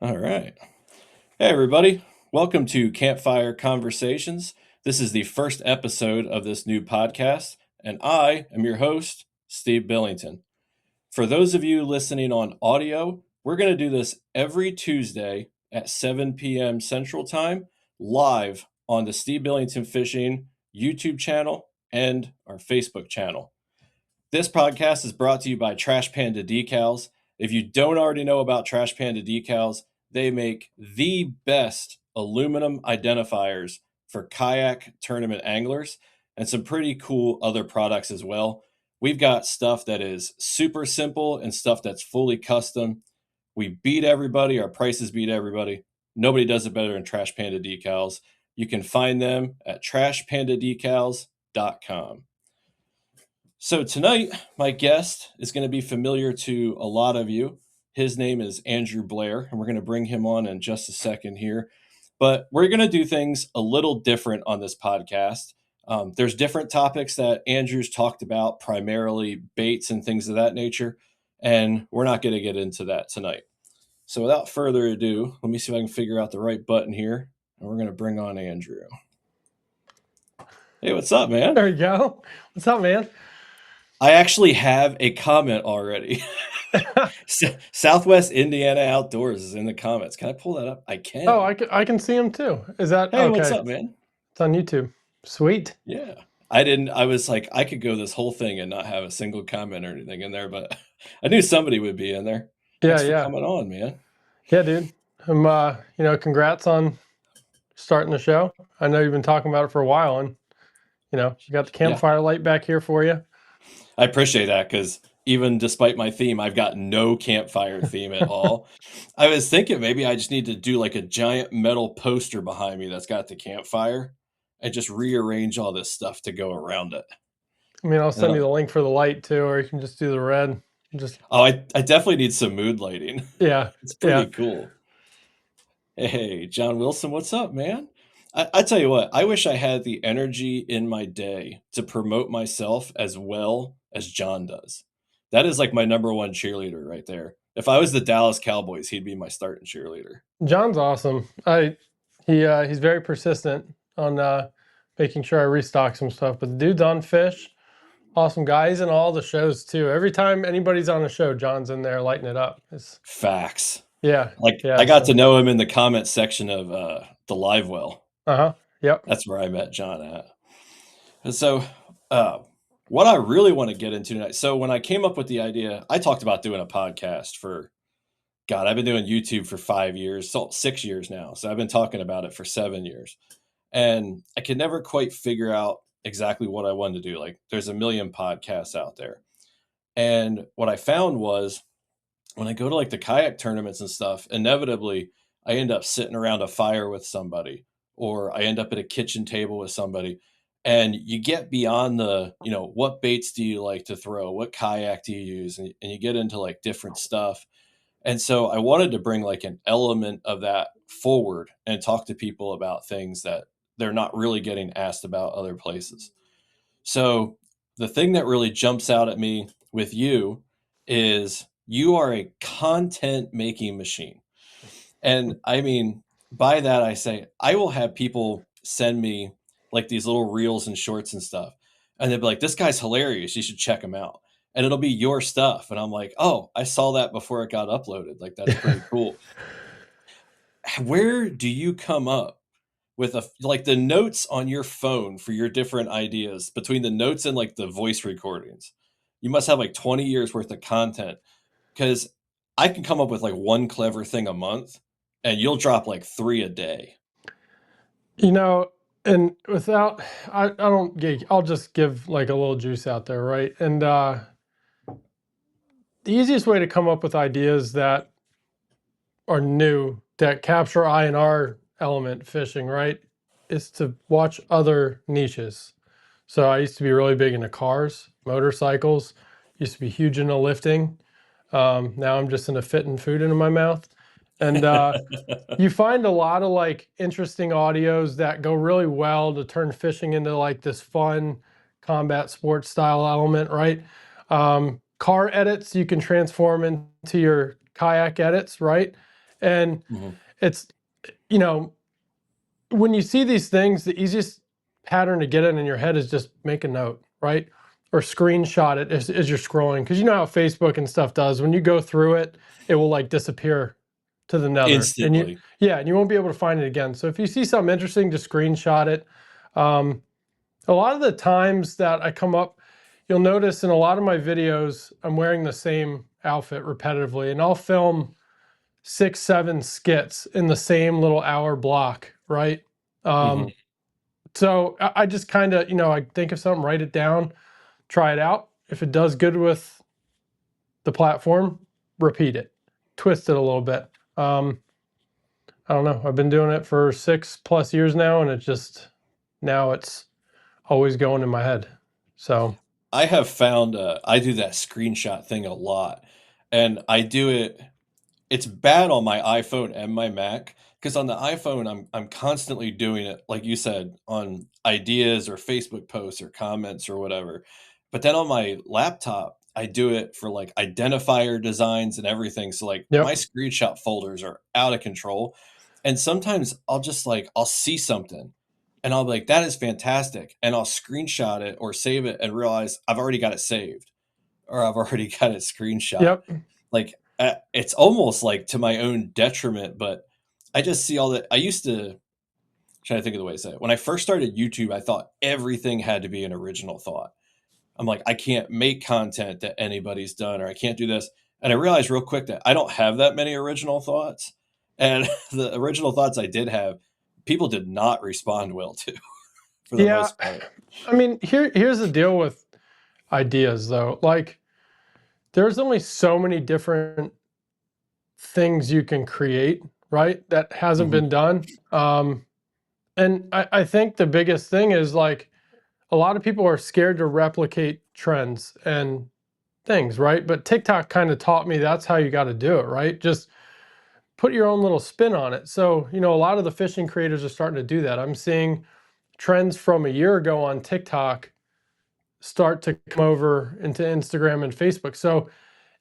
All right. Hey, everybody. Welcome to Campfire Conversations. This is the first episode of this new podcast, and I am your host, Steve Billington. For those of you listening on audio, we're going to do this every Tuesday at 7 p.m. Central Time, live on the Steve Billington Fishing YouTube channel and our Facebook channel. This podcast is brought to you by Trash Panda Decals. If you don't already know about Trash Panda Decals, they make the best aluminum identifiers for kayak tournament anglers and some pretty cool other products as well. We've got stuff that is super simple and stuff that's fully custom. We beat everybody. Our prices beat everybody. Nobody does it better than Trash Panda Decals. You can find them at trashpandadecals.com. So tonight, my guest is going to be familiar to a lot of you. His name is Andrew Blair, and we're going to bring him on in just a second here. But we're going to do things a little different on this podcast. There's different topics that Andrew's talked about, primarily baits and things of that nature, and we're not going to get into that tonight. So without further ado, let me see if I can figure out the right button here, and we're going to bring on Andrew. Hey, what's up, man? There you go. What's up, man? I actually have a comment already. Southwest Indiana Outdoors is in the comments. Can I pull that up? I can. Oh, I can see him too. Is that Hey, okay? what's up, man? It's on YouTube. Sweet. Yeah. I was like, I could go this whole thing and not have a single comment or anything in there, but I knew somebody would be in there. Thanks for coming on, man. Yeah, dude. Congrats on starting the show. I know you've been talking about it for a while, and you got the campfire light back here for you. I appreciate that because even despite my theme, I've got no campfire theme at all. I was thinking maybe I just need to do like a giant metal poster behind me that's got the campfire and just rearrange all this stuff to go around it. I mean, I'll send you the link for the light too, or you can just do the red. I definitely need some mood lighting. Yeah. It's pretty cool. Hey, John Wilson, what's up, man? I tell you what, I wish I had the energy in my day to promote myself as well as John does. That is like my number one cheerleader right there. If I was the Dallas Cowboys, he'd be my starting cheerleader. John's awesome. He's very persistent on making sure I restock some stuff. But the dude's on fish. Awesome guys in all the shows too. Every time anybody's on a show, John's in there lighting it up. Facts. Yeah. I got to know him in the comment section of the Live Well. Yep. That's where I met John at. And so what I really want to get into tonight. So when I came up with the idea, I talked about doing a podcast for, God, I've been doing YouTube for 5 years, 6 years now. So I've been talking about it for 7 years. And I could never quite figure out exactly what I wanted to do. Like there's a million podcasts out there. And what I found was when I go to like the kayak tournaments and stuff, inevitably I end up sitting around a fire with somebody, or I end up at a kitchen table with somebody, and you get beyond the, what baits do you like to throw? What kayak do you use? And you get into like different stuff. And so I wanted to bring like an element of that forward and talk to people about things that they're not really getting asked about other places. So the thing that really jumps out at me with you is you are a content making machine. And I mean, by that, I say, I will have people send me like these little reels and shorts and stuff. And they'll be like, this guy's hilarious. You should check him out. And it'll be your stuff. And I'm like, oh, I saw that before it got uploaded. Like, that's pretty cool. Where do you come up with like the notes on your phone for your different ideas between the notes and like the voice recordings? You must have like 20 years worth of content, because I can come up with like one clever thing a month and you'll drop like 3 a day. And without, I'll just give like a little juice out there, right? And the easiest way to come up with ideas that are new, that capture I&R element fishing, right, is to watch other niches. So I used to be really big into cars, motorcycles, used to be huge into lifting. Now I'm just into fitting food into my mouth. And you find a lot of like interesting audios that go really well to turn fishing into like this fun combat sports style element, right? Car edits you can transform into your kayak edits, right? And Mhm. it's, you know, when you see these things, the easiest pattern to get it in your head is just make a note, right? Or screenshot it as you're scrolling. Because you know how Facebook and stuff does. When you go through it, it will like disappear to the nether. And you, Instantly. yeah, and you won't be able to find it again. So if you see something interesting, just screenshot it. Um, a lot of the times that I come up, you'll notice in a lot of my videos, I'm wearing the same outfit repetitively, and I'll film 6, 7 skits in the same little hour block, right? Mhm. So I just kind of, I think of something, write it down, try it out. If it does good with the platform, repeat it, twist it a little bit. I don't know. I've been doing it for 6+ years now, and now it's always going in my head. So, I have found, I do that screenshot thing a lot, and I do it. It's bad on my iPhone and my Mac, because on the iPhone, I'm constantly doing it, like you said, on ideas or Facebook posts or comments or whatever. But then on my laptop, I do it for, like, identifier designs and everything, so, like, my yep, screenshot folders are out of control, and sometimes I'll just, like, I'll see something, and I'll be like, "That is fantastic," and I'll screenshot it or save it and realize I've already got it saved, or I've already got it screenshot. yep, Like, it's almost, like, to my own detriment, but I just see all that. I used to trying to think of the way to say it. When I first started YouTube, I thought everything had to be an original thought. I'm like, "I can't make content that anybody's done, or I can't do this," and I realized real quick that I don't have that many original thoughts, and the original thoughts I did have, people did not respond well to, for the yeah. most part. I mean, here's the deal with ideas, though. Like, there's only so many different things you can create, right? That hasn't Mhm. been done. And I think the biggest thing is like a lot of people are scared to replicate trends and things, right? But TikTok kind of taught me that's how you got to do it, right? Just put your own little spin on it. So, a lot of the fishing creators are starting to do that. I'm seeing trends from a year ago on TikTok start to come over into Instagram and Facebook. So,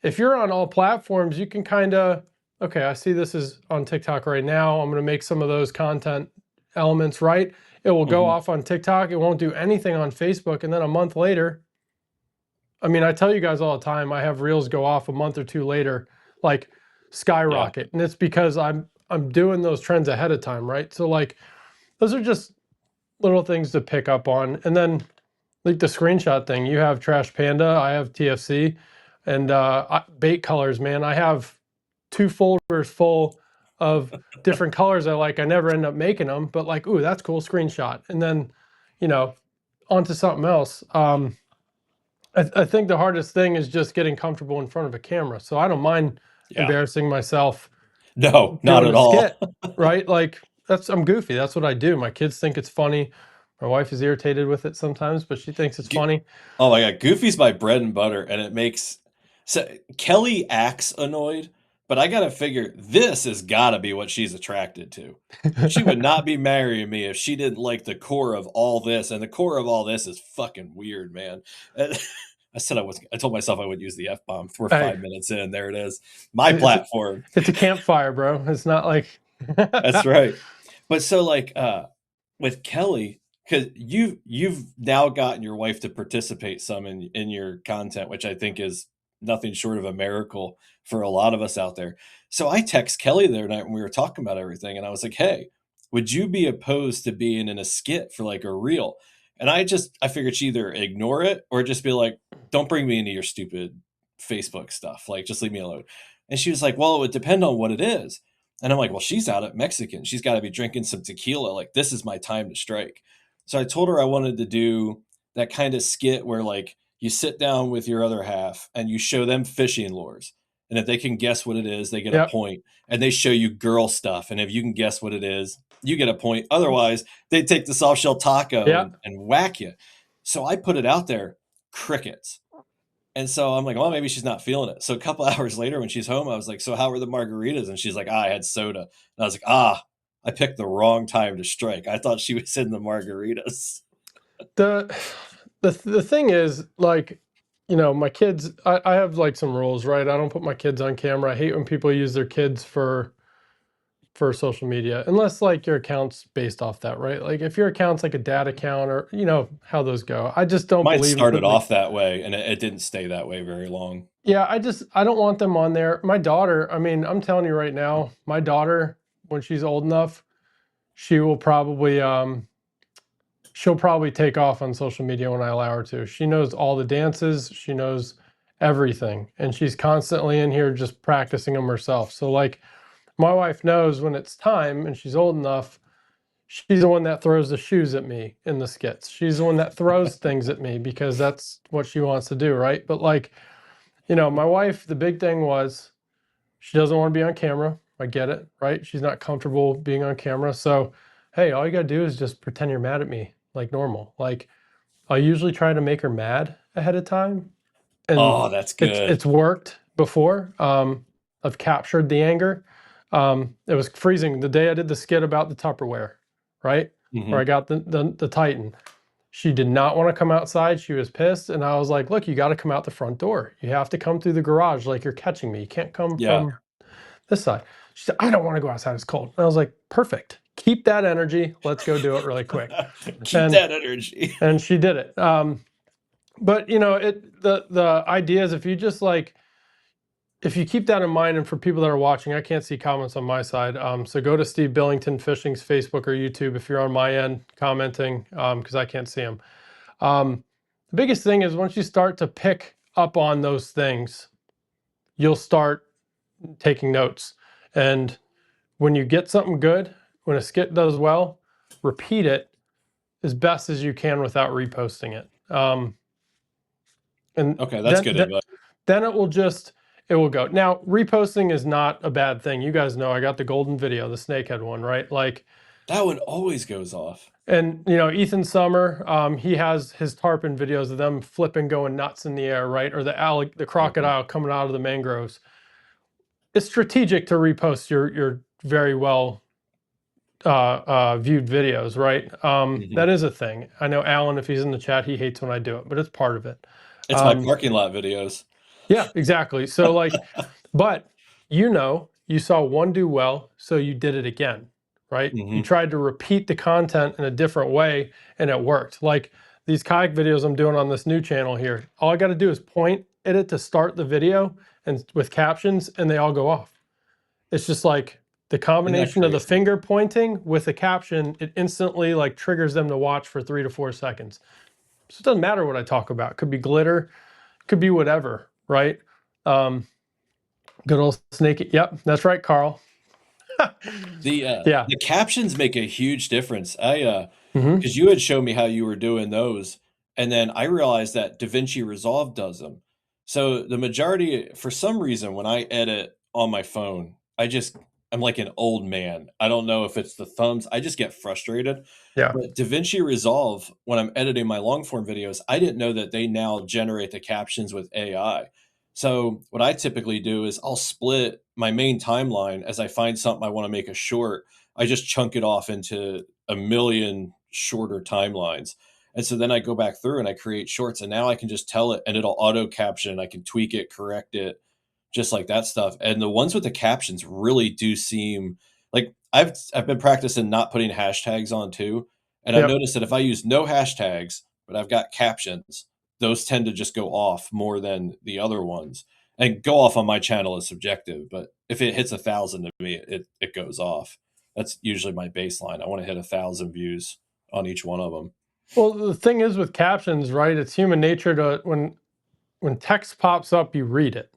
if you're on all platforms, you can kind of, okay, I see this is on TikTok right now. I'm going to make some of those content elements, right? It will go Mhm. off on TikTok. It won't do anything on Facebook. And then a month later, I mean, I tell you guys all the time, I have reels go off a month or two later, like Yeah. skyrocket. And it's because I'm doing those trends ahead of time, right? So like those are just little things to pick up on. And then like the screenshot thing, you have Trash Panda, I have TFC, and bait colors, man. I have 2 folders full of different colors I like. I never end up making them, but like, ooh, that's cool, screenshot. And then, you know, onto something else. I think the hardest thing is just getting comfortable in front of a camera. So I don't mind Yeah. embarrassing myself No, not doing at a all. skit, right? Like I'm goofy. That's what I do. My kids think it's funny. My wife is irritated with it sometimes, but she thinks it's funny. Oh my god, Goofy's my bread and butter, and it makes so Kelly acts annoyed, but I gotta figure this has gotta be what she's attracted to. She would not be marrying me if she didn't like the core of all this, and the core of all this is fucking weird, man. And I told myself I would use the F-bomb. We're Hey, 5 minutes in, there it is. My it's platform. it's a campfire, bro. It's not like That's right. But so, like, with Kelly, because you've now gotten your wife to participate some in your content, which I think is nothing short of a miracle for a lot of us out there. So I text Kelly the other night when we were talking about everything, and I was like, "Hey, would you be opposed to being in a skit for like a reel?" And I figured she'd either ignore it or just be like, "Don't bring me into your stupid Facebook stuff. Like, just leave me alone." And she was like, "Well, it would depend on what it is." And I'm like, "Well, she's out at Mexican. She's got to be drinking some tequila. Like, this is my time to strike." So I told her I wanted to do that kind of skit where like you sit down with your other half and you show them fishing lures. And if they can guess what it is, they get a yep, point. And they show you girl stuff. And if you can guess what it is, you get a point. Otherwise, they take the soft shell taco yep. and whack you. So I put it out there, crickets. And so I'm like, well, maybe she's not feeling it. So a couple hours later when she's home, I was like, so how were the margaritas? And she's like, I had soda. And I was like, I picked the wrong time to strike. I thought she was in the margaritas. The the thing is like, my kids. I have like some rules, right? I don't put my kids on camera. I hate when people use their kids for for social media, unless like your account's based off that, right? Like if your account's like a dad account or you know how those go. I just don't Mine believe in started putting. off that way, and it didn't stay that way very long. Yeah, I don't want them on there. My daughter, I mean, I'm telling you right now, my daughter, when she's old enough, she will probably she'll probably take off on social media when I allow her to. She knows all the dances, she knows everything, and she's constantly in here just practicing them herself. So like my wife knows when it's time and she's old enough, she's the one that throws the shoes at me in the skits. She's the one that throws things at me because that's what she wants to do, right? But like, you know, my wife, the big thing was she doesn't want to be on camera. I get it, right? She's not comfortable being on camera. So, hey, all you got to do is just pretend you're mad at me like normal. Like, I usually try to make her mad ahead of time, and Oh, that's it's good. it's worked before. I've captured the anger. It was freezing the day I did the skit about the Tupperware, right? Where I Mhm. got the Titan. She did not want to come outside. She was pissed, and I was like, "Look, you got to come out the front door. You have to come through the garage like you're catching me. You can't come Yeah. from this side." She said, "I don't want to go outside. It's cold." And I was like, "Perfect. Keep that energy. Let's go do it really quick." Keep And that energy. and she did it. But you know, the idea is if you just like if you keep that in mind, and for people that are watching, I can't see comments on my side. So go to Steve Billington Fishing's Facebook or YouTube if you're on my end commenting, because I can't see them. The biggest thing is once you start to pick up on those things, you'll start taking notes. And when you get something good, when a skit does well, repeat it as best as you can without reposting it. And Okay, that's then, good then advice. then it will go. Now, reposting is not a bad thing. You guys know I got the golden video, the snakehead one, right? Like, That one always goes off. and you know, Ethan Summer, he has his tarpon videos of them flipping, going nuts in the air, right? Or the Mhm. crocodile coming out of the mangroves. It's strategic to repost your very well viewed videos, right? That Mhm. is a thing. I know Alan, if he's in the chat, he hates when I do it, but it's part of it. It's my Um, parking lot videos. Yeah, exactly. So like, but you know, you saw one do well, so you did it again, right? You Mhm. tried to repeat the content in a different way and it worked. Like these kayak videos I'm doing on this new channel here, all I got to do is point at it to start the video and with captions and they all go off. It's just like the Isn't that combination of the crazy? finger pointing with the caption, it instantly like triggers them to watch for 3 to 4 seconds. So it doesn't matter what I talk about. It could be glitter, could be whatever, right? Um, Good old snake. Yep, that's right, Carl. Yeah. The captions make a huge difference. I Hmm. because you had shown me how you were doing those, and then I realized that DaVinci Resolve does them. So the majority for some reason, when I edit on my phone, I'm like an old man. I don't know if it's the thumbs, I just get frustrated. Yeah. But DaVinci Resolve, when I'm editing my long form videos, I didn't know that they now generate the captions with AI. So what I typically do is I'll split my main timeline as I find something I want to make a short. I just chunk it off into a million shorter timelines. And so then I go back through and I create shorts and now I can just tell it and it'll auto caption. I can tweak it, correct it, just like that stuff. And the ones with the captions really do seem like I've been practicing not putting hashtags on too. And I've Yep. noticed that if I use no hashtags, but I've got captions, those tend to just go off more than the other ones. And go off on my channel is subjective, but if it hits 1,000 to me, it goes off. That's usually my baseline. I want to hit 1,000 views on each one of them. Well, the thing is with captions, right? It's human nature to when text pops up, you read it.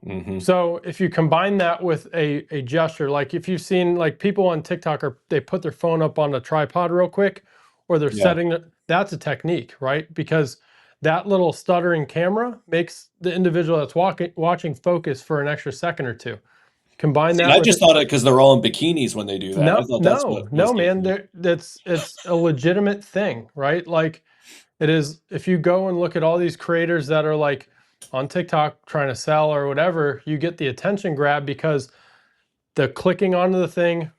Hmm. So if you combine that with a gesture, like if you've seen like people on TikTok or they put their phone up on a tripod real quick, or they're Yeah. setting it, that's a technique, right? Because that little stuttering camera makes the individual that's watching focus for an extra second or two. Combine See, and that I with just thought it because they're all in bikinis when they do that. I no, thought that's what no, was no, the man. effect. That's it's a legitimate thing, right? Like it is. If you go and look at all these creators that are like on TikTok trying to sell or whatever, you get the attention grab because the clicking onto the thing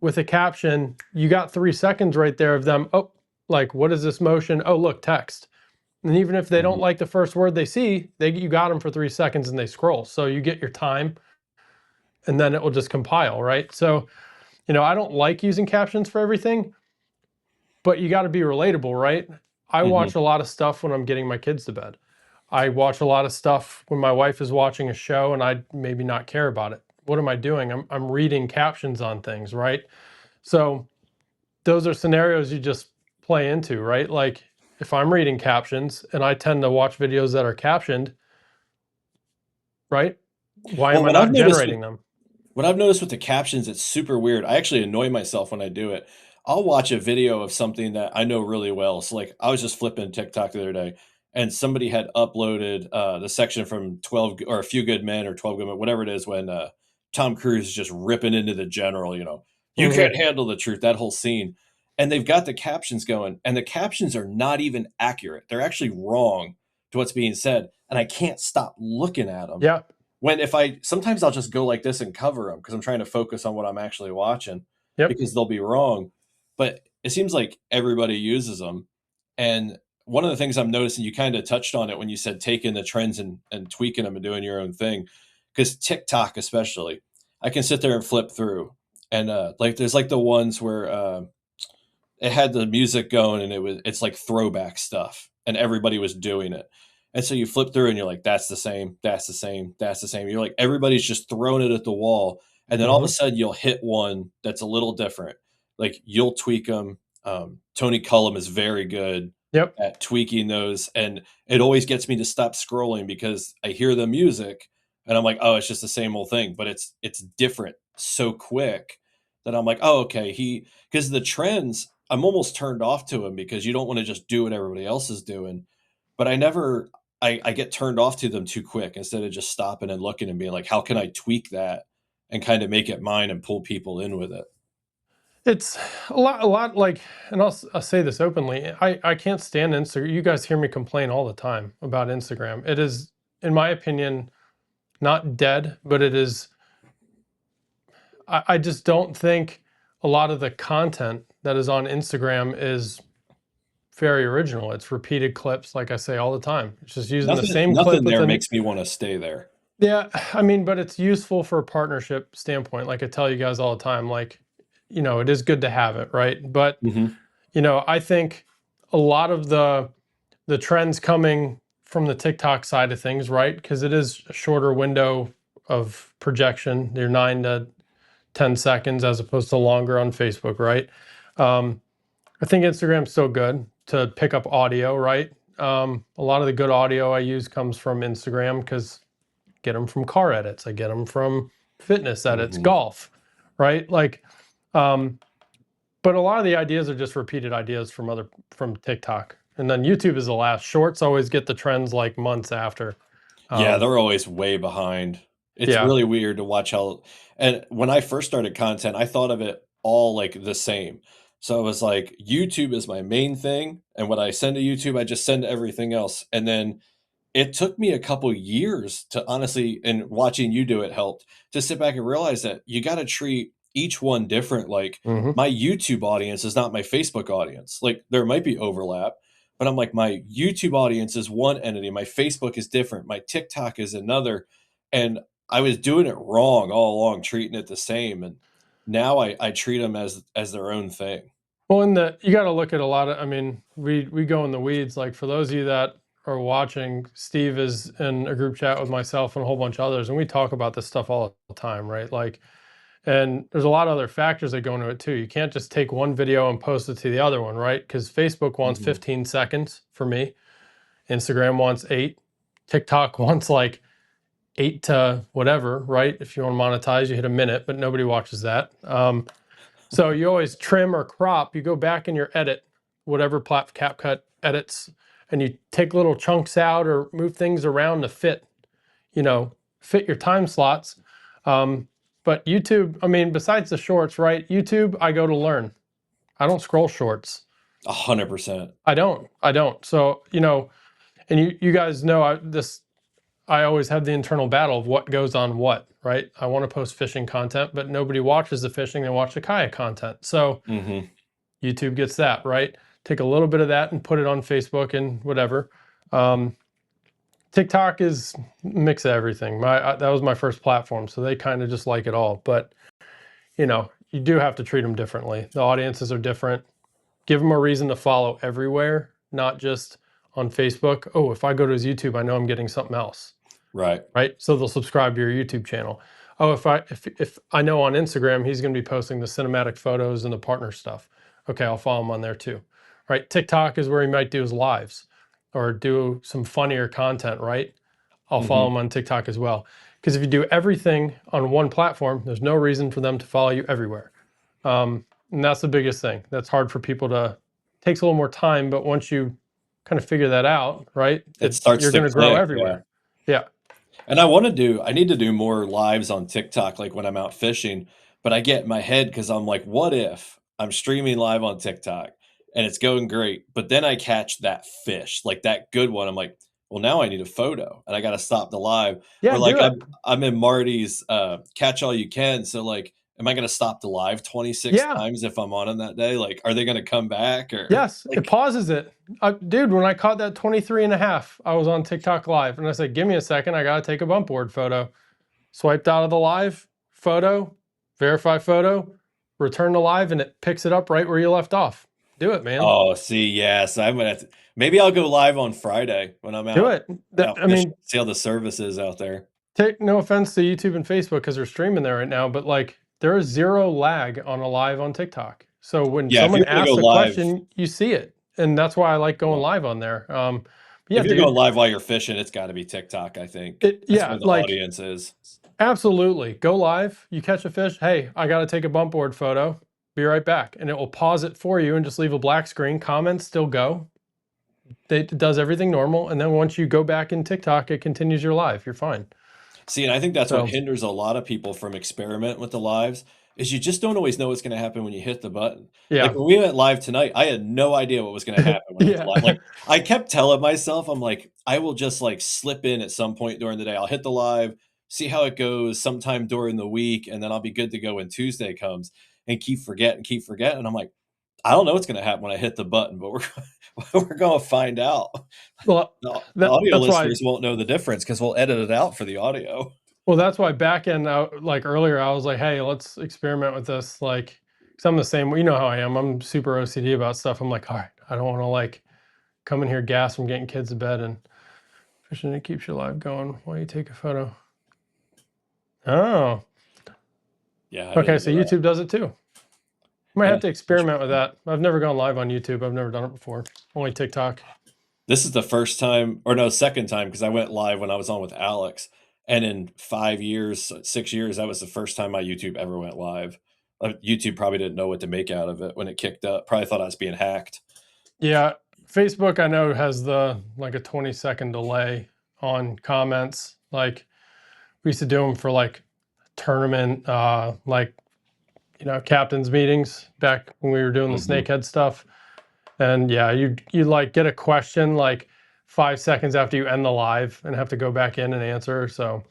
with a caption, you got 3 seconds right there of them. Oh, like what is this motion? Oh, look, text. And even if they don't Mhm. like the first word they see, you got them for 3 seconds and they scroll. So you get your time and then it will just compile, right? So, I don't like using captions for everything, but you got to be relatable, right? I Hmm. watch a lot of stuff when I'm getting my kids to bed. I watch a lot of stuff when my wife is watching a show and I maybe not care about it. What am I doing? I'm reading captions on things, right? So those are scenarios you just play into, right? Like if I'm reading captions and I tend to watch videos that are captioned, right? Why Well, am I not generating them? what I've noticed with the captions, it's super weird. I actually annoy myself when I do it. I'll watch a video of something that I know really well. So, like, I was just flipping TikTok the other day, and somebody had uploaded the section from 12 or A Few Good Men or 12 Good Men, whatever it is, when Tom Cruise is just ripping into the general, you Hmm. can't handle the truth, that whole scene. And they've got the captions going, and the captions are not even accurate. They're actually wrong to what's being said. And I can't stop looking at them Yeah. when if I sometimes I'll just go like this and cover them because I'm trying to focus on what I'm actually watching Yep. because they'll be wrong. But it seems like everybody uses them. And one of the things I'm noticing, you kind of touched on it when you said taking the trends and tweaking them and doing your own thing. Because TikTok, especially, I can sit there and flip through. And like there's like the ones where it had the music going and it's like throwback stuff and everybody was doing it. And so you flip through and you're like, that's the same, that's the same, that's the same. You're like, everybody's just throwing it at the wall. And then all of a Hmm. sudden you'll hit one that's a little different. Like you'll tweak them. Tony Cullum is very good Yep. at tweaking those. And it always gets me to stop scrolling because I hear the music and I'm like, oh, it's just the same old thing. But it's different so quick that I'm like, oh, okay. Because the trends, I'm almost turned off to them because you don't want to just do what everybody else is doing. But I get turned off to them too quick instead of just stopping and looking and being like, how can I tweak that and kind of make it mine and pull people in with it? It's a lot like, and I'll say this openly. I can't stand Instagram. You guys hear me complain all the time about Instagram. It is, in my opinion, not dead, but it is. I just don't think a lot of the content that is on Instagram is very original. It's repeated clips, like I say all the time. It's just using the same clip Nothing with there an. makes me want to stay there. Yeah, I mean, but it's useful for a partnership standpoint. Like I tell you guys all the time, like, it is good to have it, right? But Hmm. I think a lot of the trends coming from the TikTok side of things, right? Because it is a shorter window of projection. They're 9 to 10 seconds as opposed to longer on Facebook, right? Um, I think Instagram's still good to pick up audio, right? A lot of the good audio I use comes from Instagram because get them from car edits. I get them from fitness edits, Hmm. golf, right? Like, um, but a lot of the ideas are just repeated ideas from TikTok, and then YouTube is the last. Shorts always get the trends like months after. Yeah, Um, they're always way behind. It's yeah. really weird to watch how and when I first started content, I thought of it all like the same. So it was like YouTube is my main thing, and when I send to YouTube, I just send to everything else. And then it took me a couple years to honestly, and watching you do it helped to sit back and realize that you got to treat each one different. Like Hmm. my YouTube audience is not my Facebook audience. Like there might be overlap, but I'm like, my YouTube audience is one entity. My Facebook is different. My TikTok is another. And I was doing it wrong all along, treating it the same. And now I treat them as their own thing. Well, you got to look at a lot of. I mean, we go in the weeds. Like for those of you that are watching, Steve is in a group chat with myself and a whole bunch of others, and we talk about this stuff all the time, right? Like, and there's a lot of other factors that go into it too. You can't just take one video and post it to the other one, right? Because Facebook wants Hmm. 15 seconds for me, Instagram wants 8, TikTok wants like 8 to whatever, right? If you want to monetize, you hit a minute, but nobody watches that. So you always trim or crop. You go back in your edit, whatever CapCut edits, and you take little chunks out or move things around to you know, fit your time slots. But YouTube, I mean, besides the shorts, right? YouTube, I go to learn. I don't scroll shorts. 100%. I don't. So, and you guys know I always have the internal battle of what goes on what, right? I want to post fishing content, but nobody watches the fishing, they watch the kayak content. So Hmm. YouTube gets that, right? Take a little bit of that and put it on Facebook and whatever. Um, TikTok is mix of everything. That was my first platform, so they kind of just like it all. But you do have to treat them differently. The audiences are different. Give them a reason to follow everywhere, not just on Facebook. Oh, if I go to his YouTube, I know I'm getting something else, Right. right? So they'll subscribe to your YouTube channel. Oh, if I know on Instagram he's going to be posting the cinematic photos and the partner stuff. Okay, I'll follow him on there too. Right? TikTok is where he might do his lives or do some funnier content, right? I'll follow Hmm. him on TikTok as well. Because if you do everything on one platform, there's no reason for them to follow you everywhere. And that's the biggest thing. That's hard for people to, takes a little more time, but once you kind of figure that out, right, It starts you're to going to grow click. Yeah. everywhere. Yeah. And I need to do more lives on TikTok, like when I'm out fishing. But I get in my head because I'm like, what if I'm streaming live on TikTok and it's going great, but then I catch that fish, like that good one. I'm like, well, now I need a photo and I got to stop the live. Yeah, Or like do it. I'm in Marty's catch all you can. So like, am I going to stop the live 26 Yeah. times if I'm on that day? Like, are they going to come back or Yes, it like, pauses it. Dude, when I caught that 23 and a half, I was on TikTok live and I said, give me a second. I got to take a bump board photo. Swiped out of the live photo, verify photo, return to live, and it picks it up right where you left off. Do it, man. oh, see, yes, I'm gonna have to, maybe I'll go live on Friday when I'm Do it. out I fishing, mean, see how the service is out there. take no offense to YouTube and Facebook because they're streaming there right now, but like there is zero lag on a live on TikTok. So when Yeah, if someone you're gonna go asks a live question, you see it, and that's why I like going yeah. live on there. Yeah, If you're going dude. live while you're fishing, it's gotta be TikTok, I think. That's Yeah, where the like audience is. absolutely. Go live. You catch a fish. Hey, I got to take a bump board photo. Be right back, and it will pause it for you and just leave a black screen. Comments still go. It does everything normal, and then once you go back in TikTok, it continues your live. You're fine. See, and I think that's what So hinders a lot of people from experimenting with the lives, is you just don't always know what's gonna happen when you hit the button. Like, yeah, when we went live tonight, I had no idea what was gonna happen when I hit the live. yeah. Like, I kept telling myself, I'm like, "I will just, like, slip in at some point during the day. I'll hit the live, see how it goes sometime during the week, and then I'll be good to go when Tuesday comes," and keep forgetting, and I'm like, "I don't know what's gonna happen when I hit the button, but we're we're gonna find out." Well, The audio that's why. listeners won't know the difference because 'cause we'll edit it out for the audio. Well, that's why back end out like earlier, I was like, hey, let's experiment with this. Like, because I'm the same. You know how I am. I'm super OCD about stuff. I'm like, all right, I don't want to like come in here gas from getting kids to bed and fishing. It keeps your life going while you take a photo. Oh, Yeah, I okay. didn't So know that. YouTube does it too. Might Yeah, have to experiment with that. I've never gone live on YouTube. I've never done it before. Only TikTok. this is the first time or no, second time because I went live when I was on with Alex, and in 5 years, 6 years, that was the first time my YouTube ever went live. YouTube probably didn't know what to make out of it when it kicked up. Probably thought I was being hacked. Yeah, Facebook I know has the like a 20-second delay on comments. Like we used to do them for like tournament, like captains meetings back when we were doing the Mhm. snakehead stuff. And yeah, you like get a question like 5 seconds after you end the live and have to go back in and answer. So,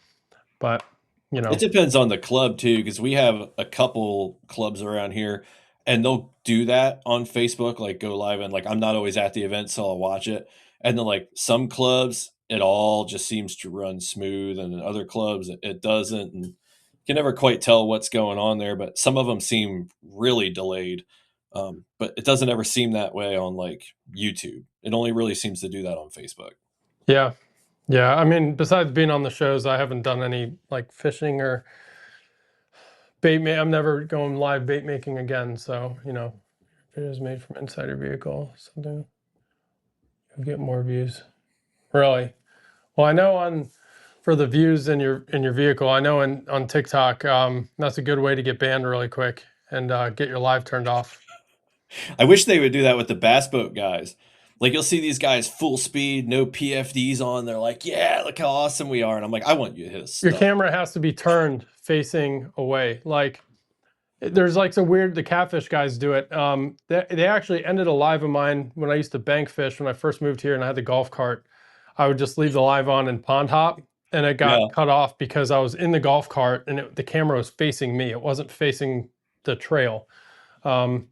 but you It know, depends on the club too, because we have a couple clubs around here, and they'll do that on Facebook, like go live, and like I'm not always at the event, so I'll watch it. And then like some clubs, it all just seems to run smooth, and in other clubs it doesn't, and you can never quite tell what's going on there. But some of them seem really delayed. But it doesn't ever seem that way on like YouTube. It only really seems to do that on Facebook. yeah, yeah. I mean, besides being on the shows, I haven't done any like fishing or I'm never going live bait making again. So videos made from inside your vehicle, something you'll get more views. Really? Well, I know on for the views in your vehicle, I know on TikTok, that's a good way to get banned really quick and get your live turned off. I wish they would do that with the bass boat guys. Like you'll see these guys full speed, no PFDs on. They're like, "Yeah, look how awesome we are," and I'm like, "I want you to hit a Your stop." camera has to be turned facing away. Like there's like some weird the catfish guys do it. They actually ended a live of mine when I used to bank fish when I first moved here and I had the golf cart. I would just leave the live on and pond hop, and it got Yeah, cut off because I was in the golf cart and the camera was facing me. It wasn't facing the trail. Um,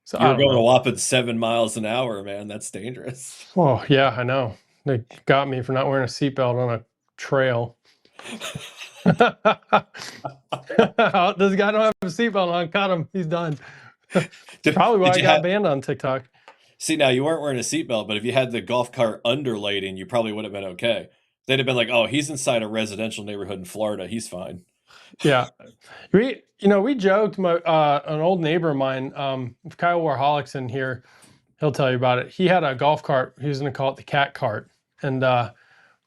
so you I were don't going a know. whopping 7 miles an hour, man. That's dangerous. Oh yeah, I know. They got me for not wearing a seatbelt on a trail. This guy don't have a seatbelt on. Caught him. He's done. Probably why Did I you got have banned on TikTok. see now you weren't wearing a seatbelt, but if you had the golf cart underlading, you probably would have been okay. They'd have been like, "Oh, he's inside a residential neighborhood in Florida. He's fine." Yeah, we joked. An old neighbor of mine, if Kyle Warholics in here, he'll tell you about it. He had a golf cart. He was going to call it the cat cart, and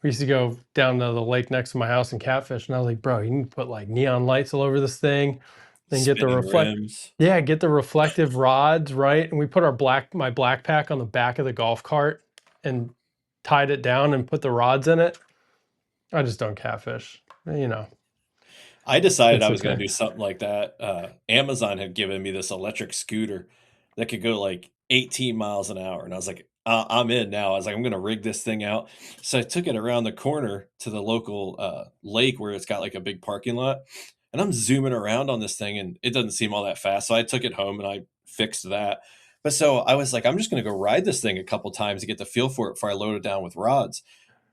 we used to go down to the lake next to my house and catfish. And I was like, bro, you need to put like neon lights all over this thing, then get the Spinning rims. yeah, get the reflective rods, right? And we put my black pack on the back of the golf cart and tied it down and put the rods in it. I just don't catfish, I decided it's I was gonna okay. do something like that. Amazon had given me this electric scooter that could go like 18 miles an hour, and I was like, I'm in now." I was like, "I'm gonna rig this thing out." So I took it around the corner to the local, lake where it's got, like, a big parking lot, and I'm zooming around on this thing, and it doesn't seem all that fast, so I took it home and I fixed that. But so I was like, "I'm just gonna go ride this thing a couple times to get the feel for it before I load it down with rods."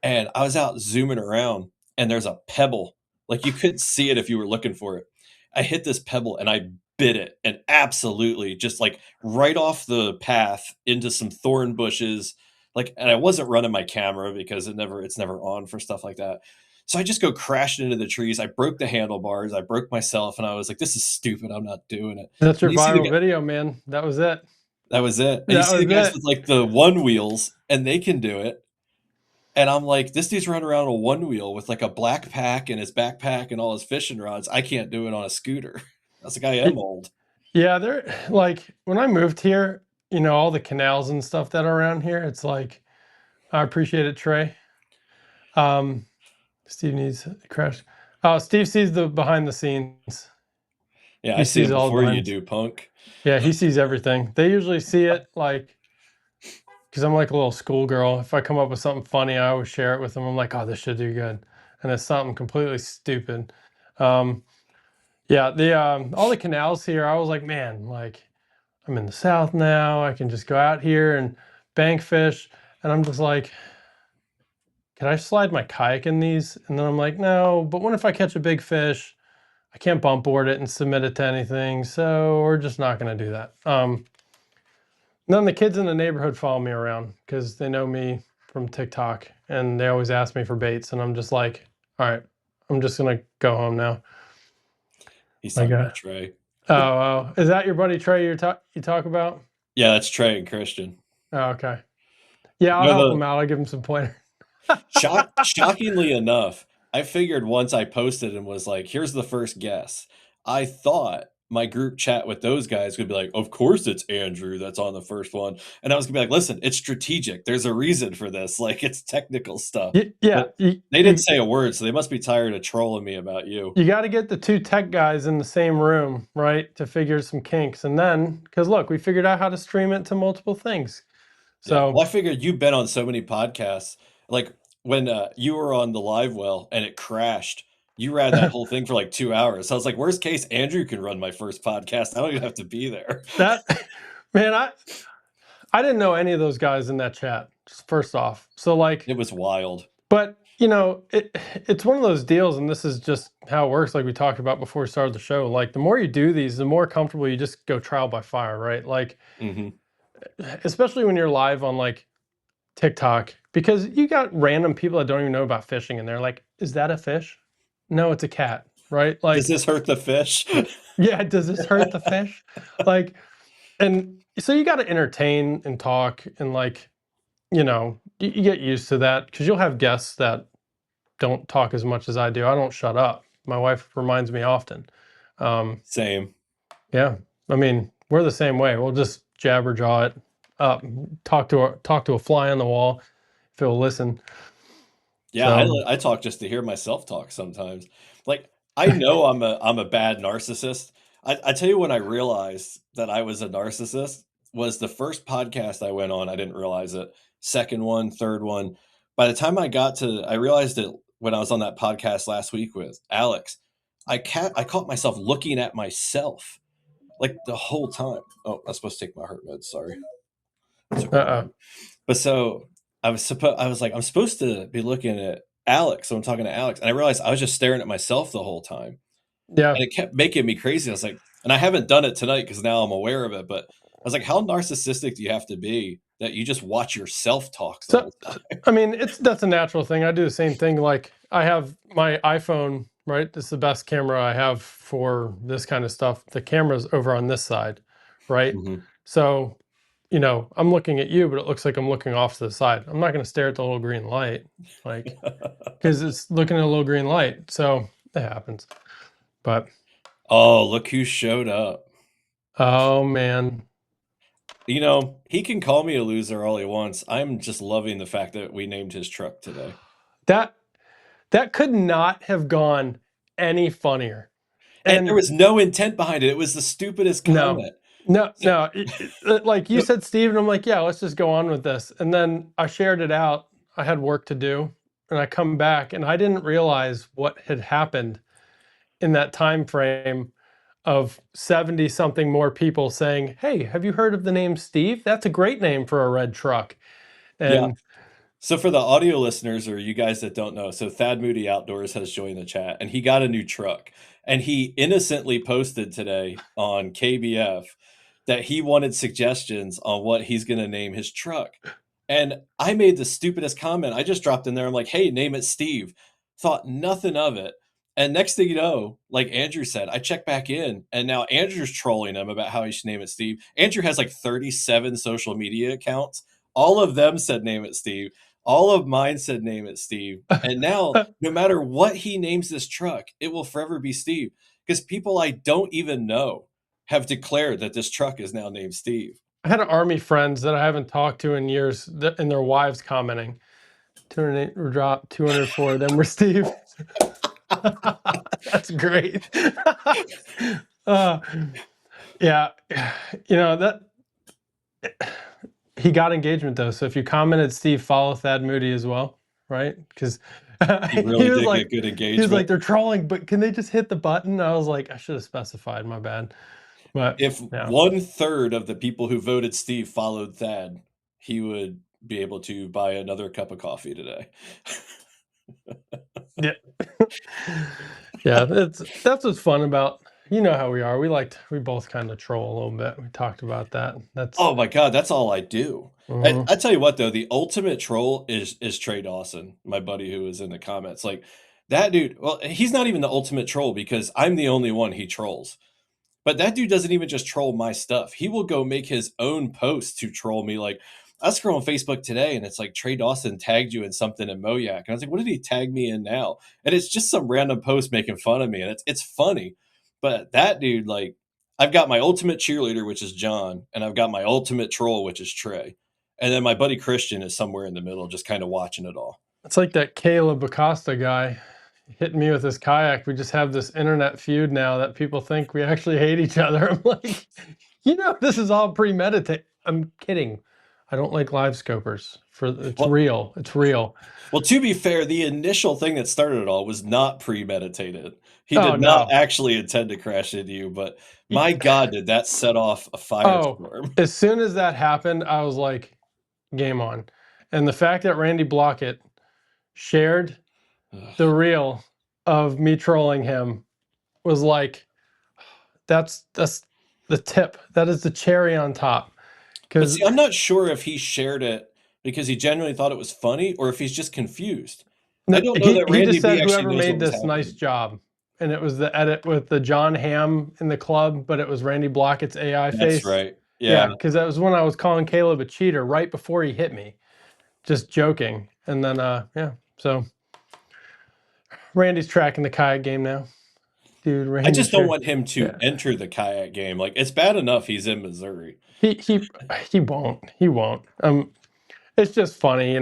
And I was out zooming around, and there's a pebble, like, you couldn't see it if you were looking for it. I hit this pebble, and I bit it, and absolutely just, like, right off the path into some thorn bushes, like and I wasn't running my camera because it's never on for stuff like that. So I just go crashing into the trees, I broke the handlebars, I broke myself, and I was like, "This is stupid, I'm not doing it." That's And your you see the viral guy video, man. That was it. that was it, and you That see the was guys it. with, like, the one wheels, and they can do it, and I'm like, "This dude's running around on a one wheel with, like, a black pack and his backpack and all his fishing rods. I can't do it on a scooter." I was like, "I am Y- old." Yeah, they're like when I moved here, all the canals and stuff that are around here. It's like I appreciate it, Trey. Um, Steve needs a crash. Oh, Steve sees the behind the scenes. Yeah, I He see sees him all the before you behind. do, punk. Yeah, he sees everything. They usually see it like because I'm like a little schoolgirl. If I come up with something funny, I always share it with them. I'm like, oh, this should do good, and it's something completely stupid. Um, yeah, the all the canals here. I was like, man, like I'm in the South now. I can just go out here and bank fish, and I'm just like, can I slide my kayak in these? And then I'm like, no, but what if I catch a big fish? I can't bump board it and submit it to anything, so we're just not going to do that. Then the kids in the neighborhood follow me around because they know me from TikTok, and they always ask me for baits, and I'm just like, all right, I'm just gonna go home now. He's Like, talking about Trey. is that your buddy Trey you talk about? Yeah, that's Trey and Christian. Oh, okay. Yeah, I'll You know, help him the out. I'll give him some pointers. shockingly enough, I figured once I posted and was like, "Here's the first guess," I thought my group chat with those guys would be like, "Of course it's Andrew that's on the first one," and I was gonna be like, "Listen, it's strategic. There's a reason for this. Like, it's technical stuff." Yeah, But they didn't say a word, so they must be tired of trolling me about you. you got to get the two tech guys in the same room, right, to figure some kinks, and then because look, we figured out how to stream it to multiple things. Yeah. So Well, I figured you've been on so many podcasts. Like when you were on the live well and it crashed, you ran that whole thing for like 2 hours. So I was like, worst case, Andrew can run my first podcast. I don't even have to be there. that man, I didn't know any of those guys in that chat. First off, so like, It was wild. but it's one of those deals, and this is just how it works. Like we talked about before we started the show. Like the more you do these, the more comfortable you just go trial by fire, right? Like Hmm. especially when you're live on like TikTok, because you got random people that don't even know about fishing, and they're like, "Is that a fish? No, it's a cat." Right? Does Like, this hurt the fish? yeah, does this hurt the fish? Like, and so you got to entertain and talk and like, you get used to that because you'll have guests that don't talk as much as I do. I don't shut up. My wife reminds me often. Um, Same. yeah, I mean, we're the same way. We'll just jabber jaw it up, talk to a fly on the wall if it'll listen. Yeah, So I talk just to hear myself talk sometimes. Like, I know I'm a bad narcissist. I tell you when I realized that I was a narcissist was the first podcast I went on, I didn't realize it. Second one, third one. By the time I realized it when I was on that podcast last week with Alex. I caught myself looking at myself like the whole time. Oh, I was supposed to take my heart meds. Sorry. I took one of uh-uh. them. But so I was like, I'm supposed to be looking at Alex, so I'm talking to Alex, and I realized I was just staring at myself the whole time, Yeah. and it kept making me crazy. I was like, and I haven't done it tonight because now I'm aware of it, but I was like, how narcissistic do you have to be that you just watch yourself talk the So, whole time? I mean, that's a natural thing. I do the same thing. Like, I have my iPhone, right? This is the best camera I have for this kind of stuff. The camera's over on this side, right? Mhm. So, I'm looking at you, but it looks like I'm looking off to the side. I'm not going to stare at the little green light, like, because it's looking at a little green light. So it happens. But Oh, look who showed up. oh man, You know, he can call me a loser all he wants. I'm just loving the fact that we named his truck today. that that could not have gone any funnier. And there And was no intent behind it. It was the stupidest no, comment. no, So no. Like you said, Steve, and I'm like, yeah, let's just go on with this. And then I shared it out. I had work to do, and I come back, and I didn't realize what had happened in that time frame of 70 something more people saying, "Hey, have you heard of the name Steve? That's a great name for a red truck." yeah. And So for the audio listeners or you guys that don't know, so Thad Moody Outdoors has joined the chat and he got a new truck. And he innocently posted today on KBF that he wanted suggestions on what he's going to name his truck. And I made the stupidest comment. I just dropped in there. I'm like, hey, name it Steve. Thought nothing of it. And next thing you know, like Andrew said, I checked back in and now Andrew's trolling him about how he should name it Steve. Andrew has like 37 social media accounts. All of them said name it Steve. All of mine said name it Steve. And now, no matter what he names this truck, it will forever be Steve because people I don't even know have declared that this truck is now named Steve. I had army friends that I haven't talked to in years, and their wives commenting, 208 were dropped, 204 of them were Steve. That's great. uh, yeah, that he got engagement though. So if you commented Steve, follow Thad Moody as well, right? Because He he really was did like, get good he was engagement. like, they're trolling, but can they just hit the button? I was like, I should have specified. My bad. But If yeah, 1/3 of the people who voted Steve followed Thad, he would be able to buy another cup of coffee today. yeah, yeah. That's what's fun about, how we are. We both kind of troll a little bit. We talked about that. That's Oh my god, that's all I do. mhm. I tell you what though, the ultimate troll is Trey Dawson, my buddy who was in the comments. Like that dude, well, he's not even the ultimate troll because I'm the only one he trolls. But that dude doesn't even just troll my stuff. He will go make his own posts to troll me. Like I scroll on Facebook today and it's like Trey Dawson tagged you in something in Moyak. And I was like, what did he tag me in now? And it's just some random post making fun of me. And it's funny. But that dude, like, I've got my ultimate cheerleader, which is John, and I've got my ultimate troll, which is Trey. And then my buddy Christian is somewhere in the middle, just kind of watching it all. It's like that Caleb Acosta guy hitting me with his kayak. We just have this internet feud now that people think we actually hate each other. I'm like, this is all premeditated. I'm kidding. I don't like live scopers. It's Well, real. It's real. Well, to be fair, the initial thing that started it all was not premeditated. He Oh did not no. actually intend to crash into you, but Y- my god, did that set off a Oh, firestorm. as soon as that happened, I was like, game on. And the fact that Randy Blockett shared the reel of me trolling him was like, that's the tip. That is the cherry on top. But Because see, I'm not sure if he shared it because he genuinely thought it was funny or if he's just confused. I no, don't know he that he Randy just B said actually whoever knows what made was this nice happening. job, and it was the edit with the John Hamm in the club, but it was Randy Blockett's AI That's face. right. Yeah. Yeah, because that was when I was calling Caleb a cheater right before he hit me, just joking, and then yeah, so Randy's tracking the kayak game now, dude. I Randy just don't sure, want him to yeah. enter the kayak game. Like it's bad enough he's in Missouri. He he he won't. He won't. It's just funny,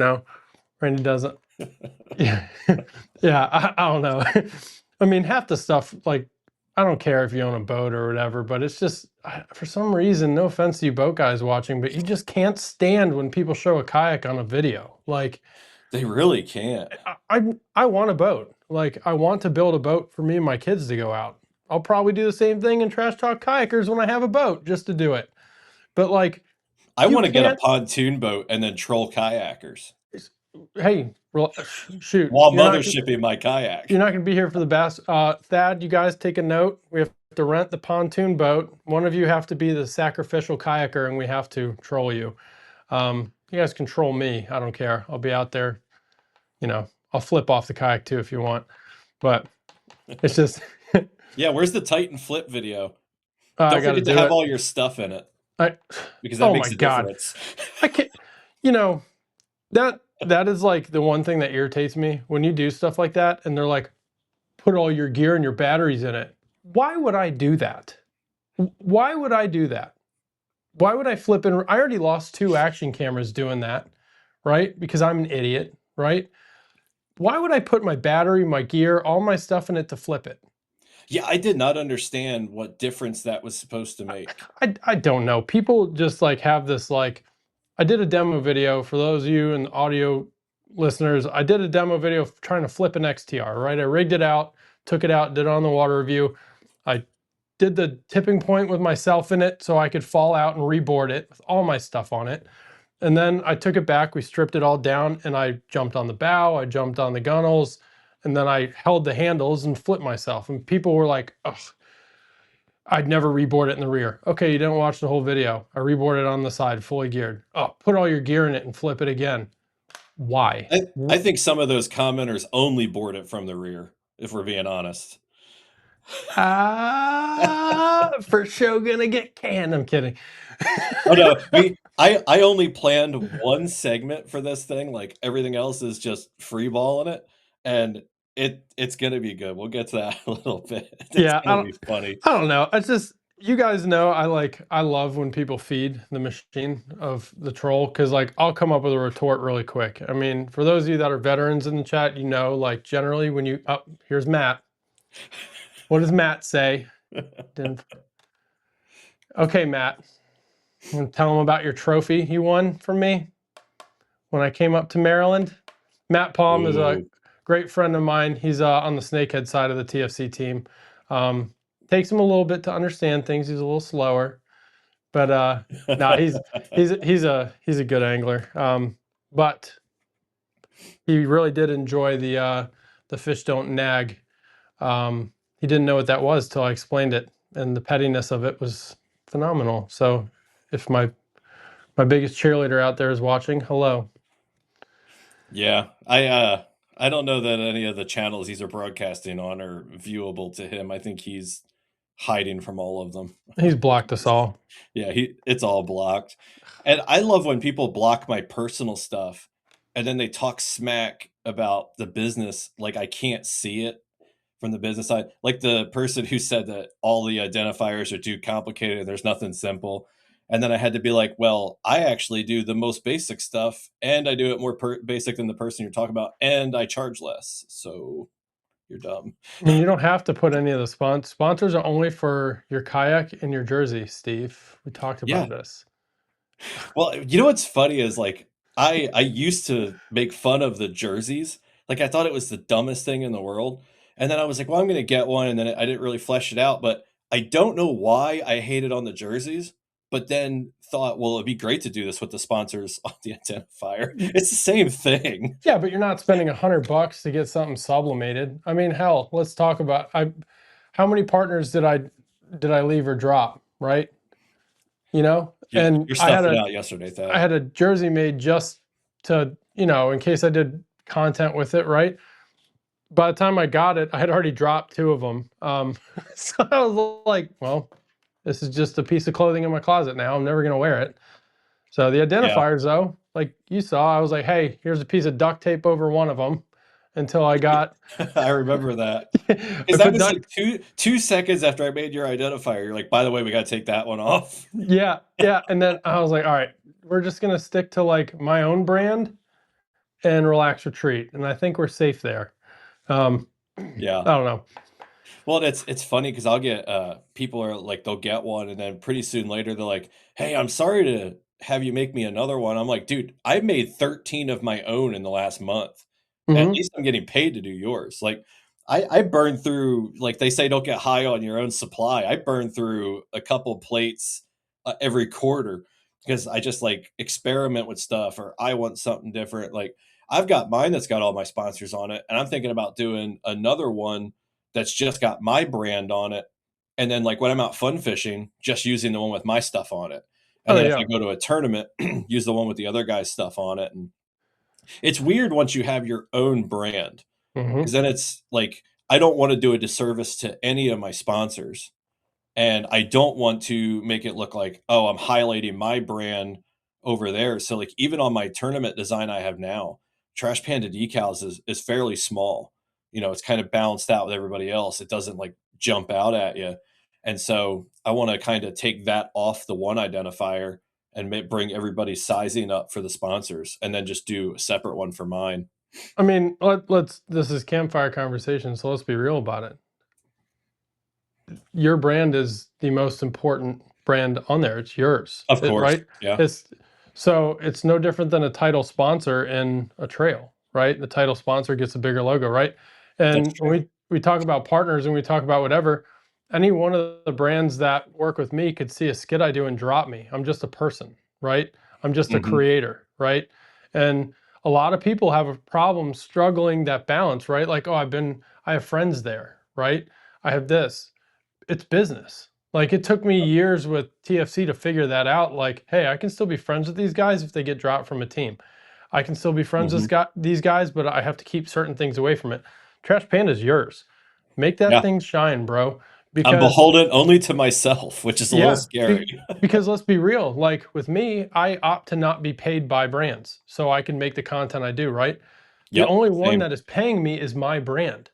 Randy doesn't. Yeah, yeah. I don't know. I mean, half the stuff, like, I don't care if you own a boat or whatever, but it's just for some reason. No offense to you boat guys watching, but you just can't stand when people show a kayak on a video. Like, They really can't. I want a boat. Like, I want to build a boat for me and my kids to go out. I'll probably do the same thing and trash talk kayakers when I have a boat just to do it. But like, I you want to get a can't. pontoon boat and then troll kayakers. Hey, shoot, while mothershipping my you're kayak. not going to be here for the bass. Thad, you guys take a note. We have to rent the pontoon boat. One of you have to be the sacrificial kayaker, and we have to troll you. You guys control me. I don't care. I'll be out there. You know, I'll flip off the kayak too if you want. But it's just, Yeah, where's the Titan flip video? I Don't got to forget to do have it. all your stuff in it I, because that oh my makes a God, difference. I can't. You know that is like the one thing that irritates me when you do stuff like that, and they're like, put all your gear and your batteries in it. Why would I do that? Why would I do that? Why would I flip in? I already lost 2 action cameras doing that, right? Because I'm an idiot, right? Why would I put my battery, my gear, all my stuff in it to flip it? Yeah, I did not understand what difference that was supposed to make. I don't know. People just like have this like, I did a demo video for those of you and audio listeners. I did a demo video trying to flip an XTR, right? I rigged it out, took it out, did it on the water review. I did the tipping point with myself in it so I could fall out and reboard it with all my stuff on it. And then I took it back, we stripped it all down, and I jumped on the bow, I jumped on the gunnels, and then I held the handles and flipped myself. And people were like, ugh, I'd never reboard it in the rear. Okay, you didn't watch the whole video. I reboarded on the side, fully geared. Oh, put all your gear in it and flip it again. Why? I think some of those commenters only board it from the rear, if we're being honest. For sure gonna get canned. I'm kidding. Oh no, I only planned one segment for this thing. Like everything else is just free balling it, and it's gonna be good. We'll get to that in a little bit. It's Yeah, gonna be funny. I don't know. It's just you guys know I love when people feed the machine of the troll because like I'll come up with a retort really quick. I mean, for those of you that are veterans in the chat, you know, like generally when you here's Matt. What does Matt say? Didn't, okay, Matt. I'm gonna tell him about your trophy you won from me when I came up to Maryland. Matt Palm is a Ooh. great friend of mine. He's on the snakehead side of the TFC team. Takes him a little bit to understand things. He's a little slower, but no, he's a good angler. But he really did enjoy the fish don't nag. He didn't know what that was till I explained it, and the pettiness of it was phenomenal. So, if my biggest cheerleader out there is watching, hello. Yeah, I don't know that any of the channels these are broadcasting on are viewable to him. I think he's hiding from all of them. He's blocked us all. Yeah, it's all blocked. And I love when people block my personal stuff and then they talk smack about the business like I can't see it from the business side. Like the person who said that all the identifiers are too complicated and there's nothing simple. And then I had to be like, well, I actually do the most basic stuff and I do it more basic than the person you're talking about and I charge less. So you're dumb. I mean, you don't have to put any of the sponsors are only for your kayak and your jersey, Steve. We talked Yeah. about this. Well, you know what's funny is like I used to make fun of the jerseys. Like I thought it was the dumbest thing in the world. And then I was like, well, I'm going to get one and then I didn't really flesh it out, but I don't know why I hated on the jerseys, but then thought, well, it'd be great to do this with the sponsors on the identifier. It's the same thing. Yeah, but you're not spending $100 to get something sublimated. I mean, hell, let's talk about how many partners did I leave or drop, right? You know, and You're stuffing out yesterday, I Thad. had a jersey made just to, you know, in case I did content with it, right? By the time I got it, I had already dropped 2 of them. So I was like, well, this is just a piece of clothing in my closet now. I'm never going to wear it. So the Yeah. identifiers, though, like you saw, I was like, hey, here's a piece of duct tape over one of them until I got. I remember that. I Because that put was duct. like two seconds after I made your identifier. You're like, by the way, we got to take that one off. Yeah, yeah. And then I was like, all right, we're just going to stick to like my own brand and relax retreat. And I think we're safe there. I Yeah. don't know. Well, it's funny because I'll get people are like they'll get one and then pretty soon later they're like, "Hey, I'm sorry to have you make me another one." I'm like, "Dude, I made 13 of my own in the last month. At Hmm. least I'm getting paid to do yours." Like I burn through like they say don't get high on your own supply. I burn through a couple plates every quarter because I just like experiment with stuff or I want something different. Like I've got mine that's got all my sponsors on it, and I'm thinking about doing another one that's just got my brand on it. And then, like, when I'm out fun fishing, just using the one with my stuff on it. And Oh then if I yeah. go to a tournament, use the one with the other guy's stuff on it. And it's weird once you have your own brand, Hmm. because then it's like I don't want to do a disservice to any of my sponsors. And I don't want to make it look like, oh, I'm highlighting my brand over there. So like even on my tournament design I have now, Trash Panda decals is fairly small. It's kind of balanced out with everybody else. It doesn't like jump out at you. And so I want to kind of take that off the one identifier and bring everybody's sizing up for the sponsors, and then just do a separate one for mine. I mean, let's. This is Campfire Conversations, so let's be real about it. Your brand is the most important brand on there. It's yours, Of course. right? Yeah, It's so it's no different than a title sponsor in a trail, right? The title sponsor gets a bigger logo, right? that's And when true. we talk about partners and we talk about whatever, any one of the brands that work with me could see a skit I do and drop me. I'm just a person, right? I'm just a Hmm. creator, right? And a lot of people have a problem struggling that balance, right? Like, oh, I have friends there, right? I have this, it's business. Like it took me years with TFC to figure that out. Like, hey, I can still be friends with these guys if they get dropped from a team. I can still be friends with Hmm. these guys, but I have to keep certain things away from it. Trash Panda's yours. Make that Yeah. thing shine, bro. I'm Because beholden only to myself, which is a little yeah, scary. because let's be real. Like with me, I opt to not be paid by brands, so I can make the content I do. Right. The Yep, only one same. that is paying me is my brand.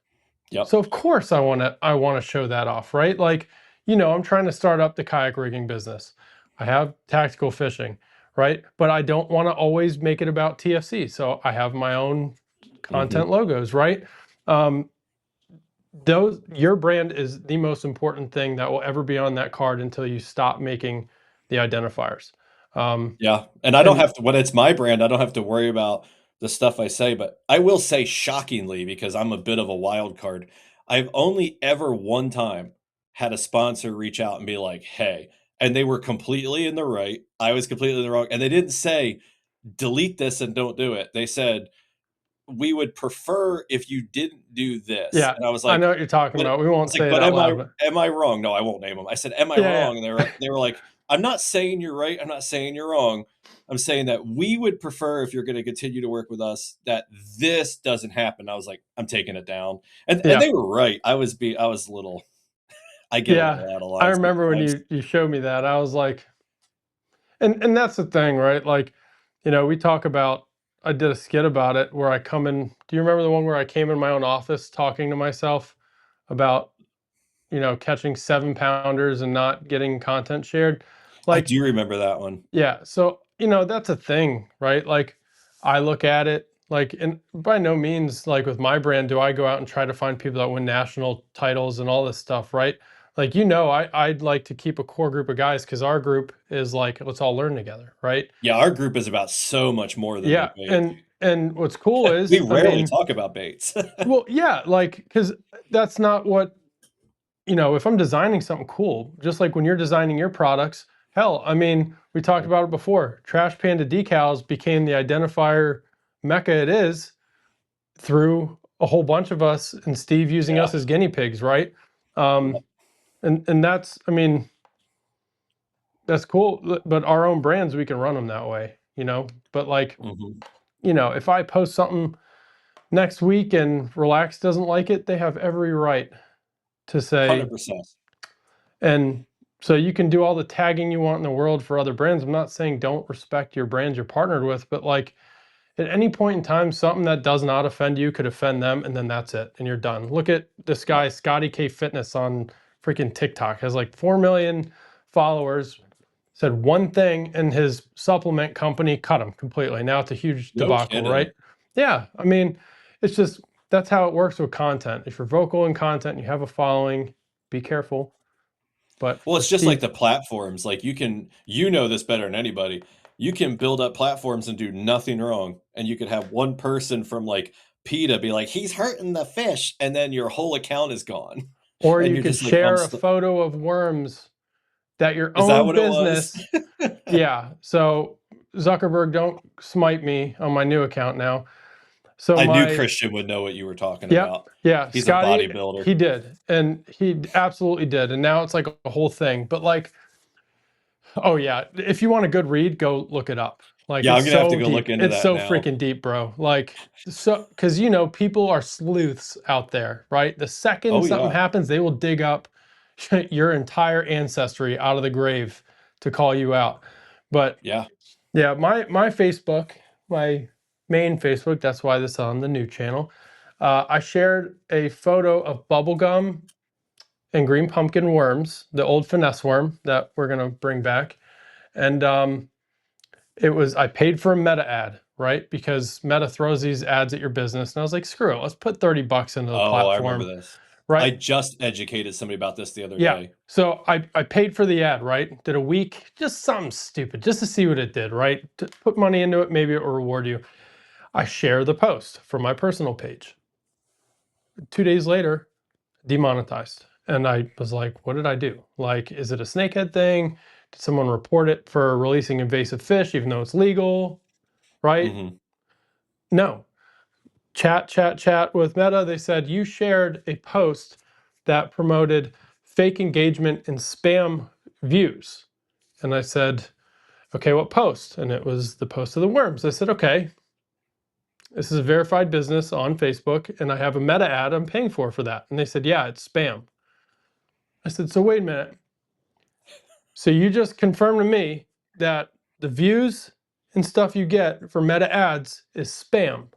Yep. So of course I want to show that off, right? Like, I'm trying to start up the kayak rigging business. I have tactical fishing, right? But I don't want to always make it about TFC. So I have my own Mhm. content logos, right? Um, those your brand is the most important thing that will ever be on that card until you stop making the identifiers. Um, Yeah, and I don't and have to when it's my brand, I don't have to worry about the stuff I say, but I will say shockingly, because I'm a bit of a wild card, I've only ever one time had a sponsor reach out and be like, "Hey," and they were completely in the right, I was completely in the wrong, and they didn't say, "Delete this and don't do it." They said, "We would prefer if you didn't do this," yeah, and I was I like, know what you're talking but I about. We won't was like, say it "But out loud, but am I wrong?" No, I won't name them. I said, "Am I yeah, yeah, wrong?" And they were like, "I'm not saying you're right. I'm not saying you're wrong. I'm saying that we would prefer, if you're going to continue to work with us, that this doesn't happen." I was like, "I'm taking it down," and yeah. they were right. I was a little. I get a Yeah, little out of I line remember when sometimes. you showed me that. I was like, and that's the thing, right? Like, we talk about. I did a skit about it where I come in. Do you remember the one where I came in my own office talking to myself about catching 7 pounders and not getting content shared? I Like, do remember that one. yeah, so that's a thing, right? Like I look at it like, and by no means like with my brand do I go out and try to find people that win national titles and all this stuff, right? Like I'd like to keep a core group of guys because our group is like let's all learn together, right? Yeah, our group is about so much more than the Yeah, bait. and what's cool We is, I rarely mean, talk about baits. well, yeah, like because that's not what if I'm designing something cool, just like when you're designing your products, hell, I mean, we talked about it before. Trash Panda decals became the identifier mecca it is through a whole bunch of us and Steve using Yeah. us as guinea pigs, right? Yep. Um, and that's, I mean, that's cool. But our own brands, we can run them that way, But like, Mhm. if I post something next week and Relax doesn't like it, they have every right to say. 100%. And so you can do all the tagging you want in the world for other brands. I'm not saying don't respect your brands you're partnered with, but like at any point in time, something that does not offend you could offend them, and then that's it, and you're done. Look at this Yep. guy, Scotty K Fitness on freaking TikTok, has like 4 million followers. Said one thing, and his supplement company cut him completely. Now it's a huge No debacle, right? kidding. Yeah, I mean, it's just that's how it works with content. If you're vocal in content, and you have a following, be careful. But Well, for it's just like Steve, the platforms, like, you know this better than anybody. You can build up platforms and do nothing wrong, and you could have one person from, like, PETA be like, "He's hurting the fish," and then your whole account is gone, or and you you're could just like, "I'm share a st." photo of worms that your Is that own what it was? business. Yeah. So Zuckerberg, don't smite me on my new account now. So I knew my Christian would know what you were talking Yep. about. Yeah, He's a Scotty, bodybuilder. he did, and he absolutely did, and now it's like a whole thing. But like, oh yeah, if you want a good read, go look it up. Like Yeah, it's I'm gonna have to so go look deep. into It's that so now. freaking deep, bro. Like so because people are sleuths out there, right? The second Oh something yeah, happens, they will dig up your entire ancestry out of the grave to call you out. But yeah. yeah, my Facebook, my main Facebook, that's why this is on the new channel. I shared a photo of bubblegum and green pumpkin worms, the old finesse worm that we're gonna bring back. And I paid for a Meta ad, right? Because Meta throws these ads at your business. And I was like, screw it, let's put 30 bucks into the Oh, I remember platform, this. I right? just educated somebody about this the other Yeah. day. So I paid for the ad, right? Did a week, just something stupid, just to see what it did, right? To put money into it, maybe it will reward you. I share the post from my personal page. 2 days later, demonetized. And I was like, what did I do? Like, is it a snakehead thing? Did someone report it for releasing invasive fish, even though it's legal? Right? Hmm. No. Chat with Meta. They said you shared a post that promoted fake engagement and spam views. And I said, okay, what post? And it was the post of the worms. I said, okay, this is a verified business on Facebook, and I have a Meta ad I'm paying for that. And they said, yeah, it's spam. I said, so wait a minute. So you just confirmed to me that the views and stuff you get for Meta ads is spam.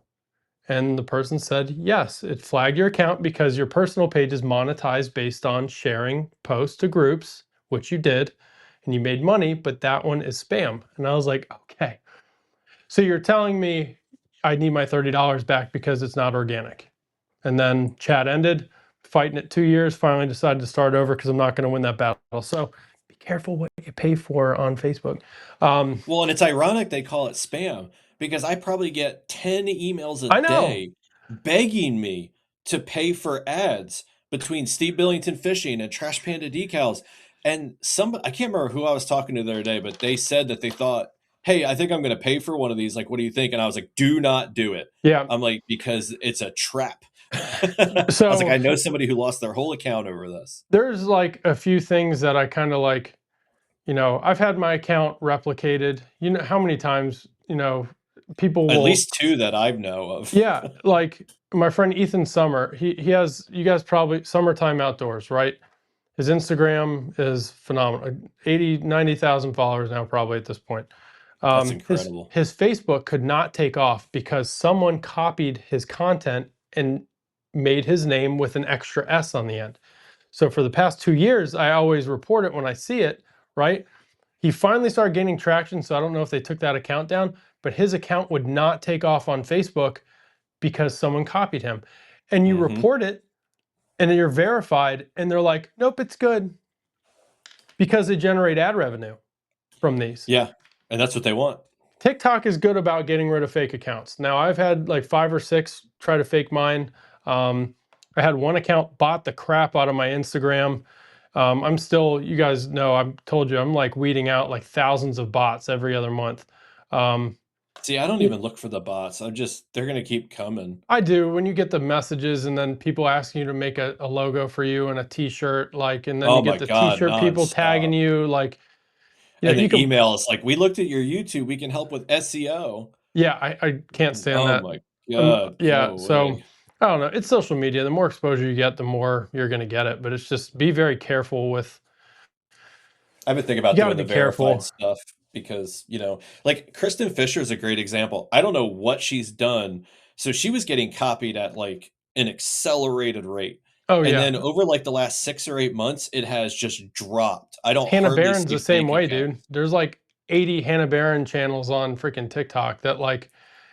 And the person said, yes, it flagged your account because your personal page is monetized based on sharing posts to groups, which you did, and you made money, but that one is spam. And I was like, okay. So you're telling me I need my $30 back because it's not organic. And then chat ended, fighting it 2 years, finally decided to start over because I'm not going to win that battle. So be careful what you pay for on Facebook. Well, and it's ironic they call it spam because I probably get 10 emails a I know. day begging me to pay for ads between Steve Billington Fishing and Trash Panda Decals. And I can't remember who I was talking to the other day, but they said that they thought, hey, I think I'm going to pay for one of these. Like, what do you think? And I was like, do not do it. Yeah. I'm like, because it's a trap. I was like, So I know somebody who lost their whole account over this. there's like a few things that I kind of like, I've had my account replicated. You know how many times, people At will, least two that I know of. yeah, like my friend Ethan Summer, he has, you guys probably, Summertime Outdoors, right? His Instagram is phenomenal. 80, 90,000 followers now, probably at this point. That's His incredible. his Facebook could not take off because someone copied his content and made his name with an extra S on the end. So for the past 2 years, I always report it when I see it, right? He finally started gaining traction, so I don't know if they took that account down, but his account would not take off on Facebook because someone copied him. And you Hmm. report it and then you're verified and they're like, nope, it's good because they generate ad revenue from these. Yeah, and that's what they want. TikTok is good about getting rid of fake accounts. Now I've had like 5 or 6 try to fake mine. I had one account bought the crap out of my Instagram. I'm still, you guys know, I've told you, I'm like weeding out like thousands of bots every other month. Um, See, I don't y- even look for the bots. They're gonna keep coming. I do when you get the messages and then people asking you to make a logo for you and a t-shirt, like, and then you Oh get my the God, t-shirt people tagging nonstop. you, like, And you the can, email is like, we looked at your YouTube, we can help with SEO. yeah, I can't stand Oh that. my God, Yeah, go so away. I don't know. It's social media. The more exposure you get, the more you're going to get it. But it's just be very careful with. I've been thinking You about got to doing be the verified careful. stuff because, like Kristen Fisher is a great example. I don't know what she's done. So she was getting copied at like an accelerated rate. Oh And yeah, then over like the last 6 or 8 months, it has just dropped. I don't Hannah hardly Barron's the see same fake way, dude. accounts. There's like 80 Hannah Barron channels on freaking TikTok that like,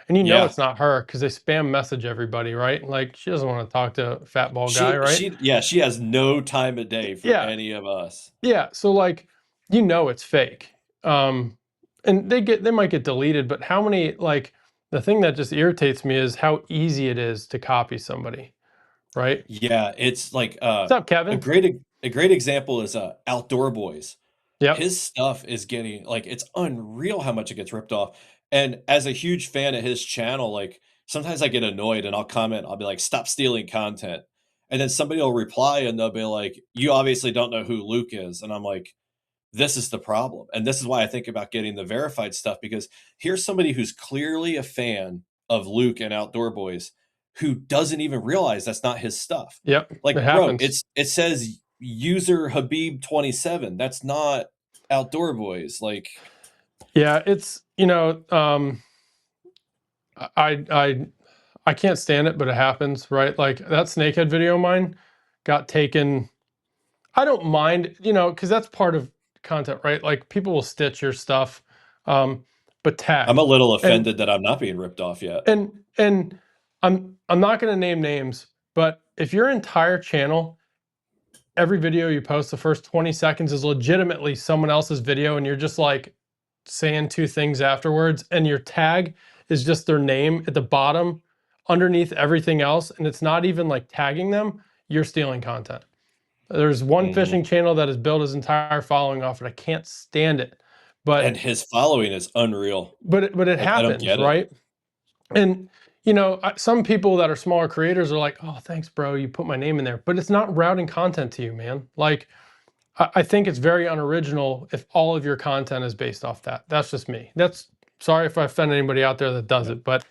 and Yeah. it's not her because they spam message everybody, right? Like she doesn't want to talk to a fat bald guy, right? She has no time of day for Yeah, any of us. yeah. So like, it's fake. Um, and they might get deleted, but how many like the thing that just irritates me is how easy it is to copy somebody, right? Yeah, it's like What's up, a Kevin? great example is Outdoor Boys. Yep. His stuff is getting like it's unreal how much it gets ripped off. And as a huge fan of his channel, like sometimes I get annoyed and I'll comment, I'll be like, stop stealing content. And then somebody will reply and they'll be like, you obviously don't know who Luke is. And I'm like, this is the problem. And this is why I think about getting the verified stuff, because here's somebody who's clearly a fan of Luke and Outdoor Boys who doesn't even realize that's not his stuff. Yep, it Like, bro, happens. it says user Habib 27. That's not Outdoor Boys. Like, Yeah, it's I I I can't stand it, but it happens, right? Like that snakehead video of mine got taken. I don't mind, because that's part of content, right? Like people will stitch your stuff, but I'm a tag little and offended that I'm not being ripped off yet. and I'm not going to name names, but if your entire channel, every video you post, the first 20 seconds is legitimately someone else's video, and you're just like saying two things afterwards, and your tag is just their name at the bottom underneath everything else, and it's not even like tagging them, you're stealing content. There's one Mhm. fishing channel that has built his entire following off it. I can't stand it. But And his following is unreal. it Like, I don't happens, get it. right? And some people that are smaller creators are like, "Oh, thanks, bro. You put my name in there." But it's not routing content to you, man. Like I think it's very unoriginal if all of your content is based off that. That's just me. That's sorry if I offend anybody out there that does Yeah. it, but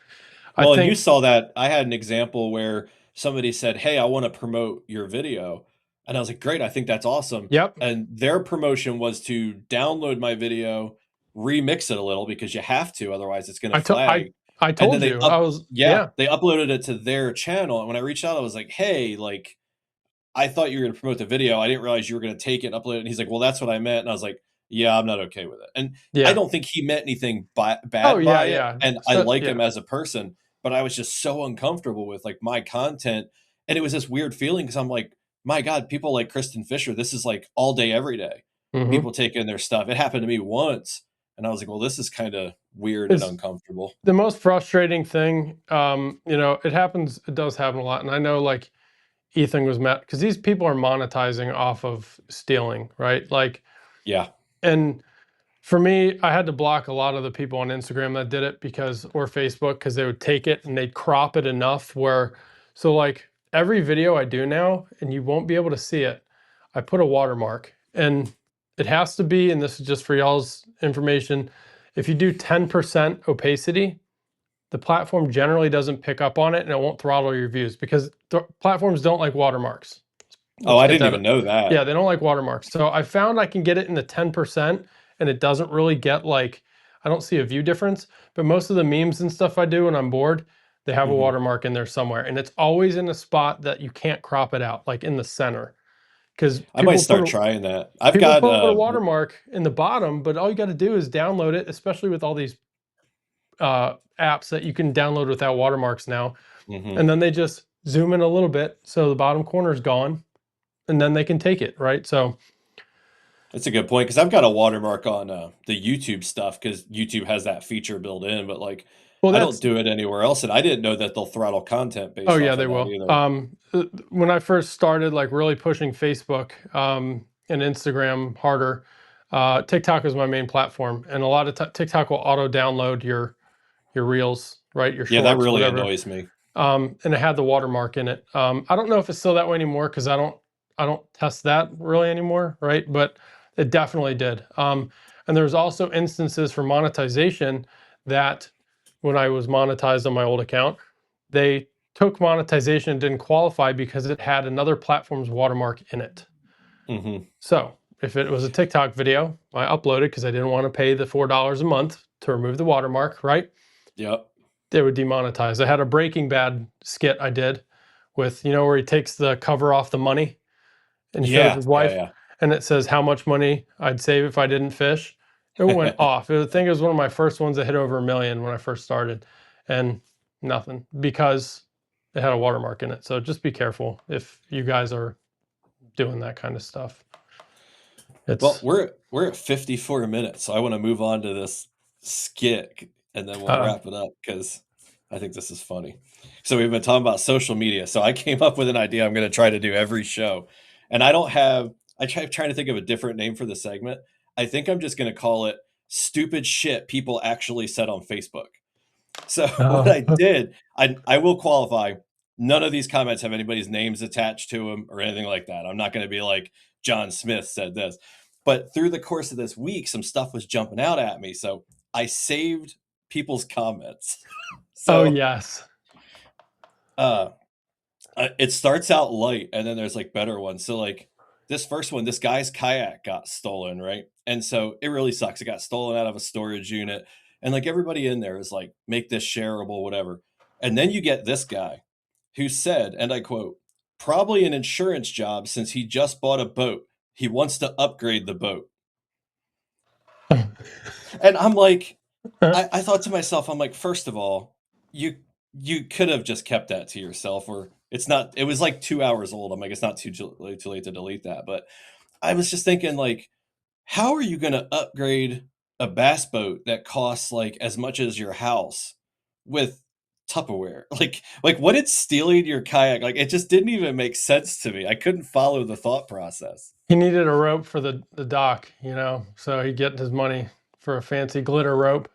I Well, and you think, saw that I had an example where somebody said, "Hey, I wanna promote your video." And I was like, "Great, I think that's awesome." yep. And their promotion was to download my video, remix it a little because you have to, otherwise it's gonna I to, I flag. I And then told you. yeah, Yeah. they uploaded it to their channel, and when I reached out, I was like, "Hey, like, I thought you were gonna promote the video. I didn't realize you were gonna take it and upload it." And he's like, "Well, that's what I meant." And I was like, "Yeah, I'm not okay with it." And I Yeah. don't think he meant anything Oh, bad yeah, by it, yeah. and I So, like him yeah. as a person, but I was just so uncomfortable with, like, my content, and it was this weird feeling because 'cause I'm like, "My god, people like Kristen Fisher, this is, like, all day, every day. Mhm. People taking their stuff." It happened to me once, and I was like, "Well, this is kinda weird and It's uncomfortable." the most frustrating thing, it happens, it does happen a lot, and I know, like, Ethan was met because these people are monetizing off of stealing, right? Like, Yeah. and for me, I had to block a lot of the people on Instagram that did it or Facebook, because they would take it and they'd crop it enough where, so like every video I do now, and you won't be able to see it, I put a watermark, and it has to be, and this is just for y'all's information, if you do 10% opacity, the platform generally doesn't pick up on it and it won't throttle your views because platforms don't like watermarks. Oh, Let's I get didn't that. even know Yeah, that. they don't like watermarks. So I found I can get it in the 10% and it doesn't really get like, I don't see a view difference, but most of the memes and stuff I do when I'm bored, they have a Mhm. watermark in there somewhere. And it's always in a spot that you can't crop it out, like in the center. Because I might start trying that. I've people got, put a watermark in the bottom, but all you got to do is download it, especially with all these apps that you can download without watermarks now. mhm. And then they just zoom in a little bit so the bottom corner is gone, and then they can take it, right? So, That's a good point because I've got a watermark on, the YouTube stuff because YouTube has that feature built in, but, like, well, I don't that's, do it anywhere else, and I didn't know that they'll throttle content oh based yeah, off they of that will. either. When I first started like really pushing Facebook and Instagram harder, TikTok was my main platform, and a lot of TikTok will auto download your reels, right? Your Yeah, that shorts, really whatever. annoys me. And it had the watermark in it. I don't know if it's still that way anymore because I don't test that really anymore, right? But it definitely did. And there's also instances for monetization that when I was monetized on my old account, they took monetization and didn't qualify because it had another platform's watermark in it. Mhm. So if it was a TikTok video, I uploaded because I didn't want to pay the $4 a month to remove the watermark, right? Yep. They would demonetize. I had a Breaking Bad skit I did with, where he takes the cover off the money and shows Yeah, his yeah, wife, yeah. and it says how much money I'd save if I didn't fish. It went off. I think it was one of my first ones that hit over 1 million when I first started, and nothing because it had a watermark in it. So just be careful if you guys are doing that kind of stuff. Well, It's we're at 54 minutes, so I wanna move on to this skit, and then we'll uh, wrap it up because I think this is funny. So we've been talking about social media, so I came up with an idea I'm gonna try to do every show, and I don't have trying to think of a different name for the segment. I think I'm just gonna call it "Stupid Shit People Actually Said on Facebook." So what Oh, I did, I will qualify. None of these comments have anybody's names attached to them or anything like that. I'm not going to be like John Smith said this. But through the course of this week, some stuff was jumping out at me. So I saved people's comments. oh So yes. uh it starts out light and then there's like better ones. So like this first one, this guy's kayak got stolen, right? And so it really sucks. It got stolen out of a storage unit. And like everybody in there is like, make this shareable, whatever. And then you get this guy who said, and I quote, probably an insurance job since he just bought a boat. He wants to upgrade the boat. And I'm like, I thought to myself, I'm like, first of all, you you could have just kept that to yourself, or it's not. It was like 2 hours old. I'm like, it's not too late to delete that. But I was just thinking, like, how are you going to upgrade a bass boat that costs like as much as your house with Tupperware? Like what did stealing your kayak? Like it just didn't even make sense to me. I couldn't follow the thought process. He needed a rope for the dock, so he'd get his money for a fancy glitter rope.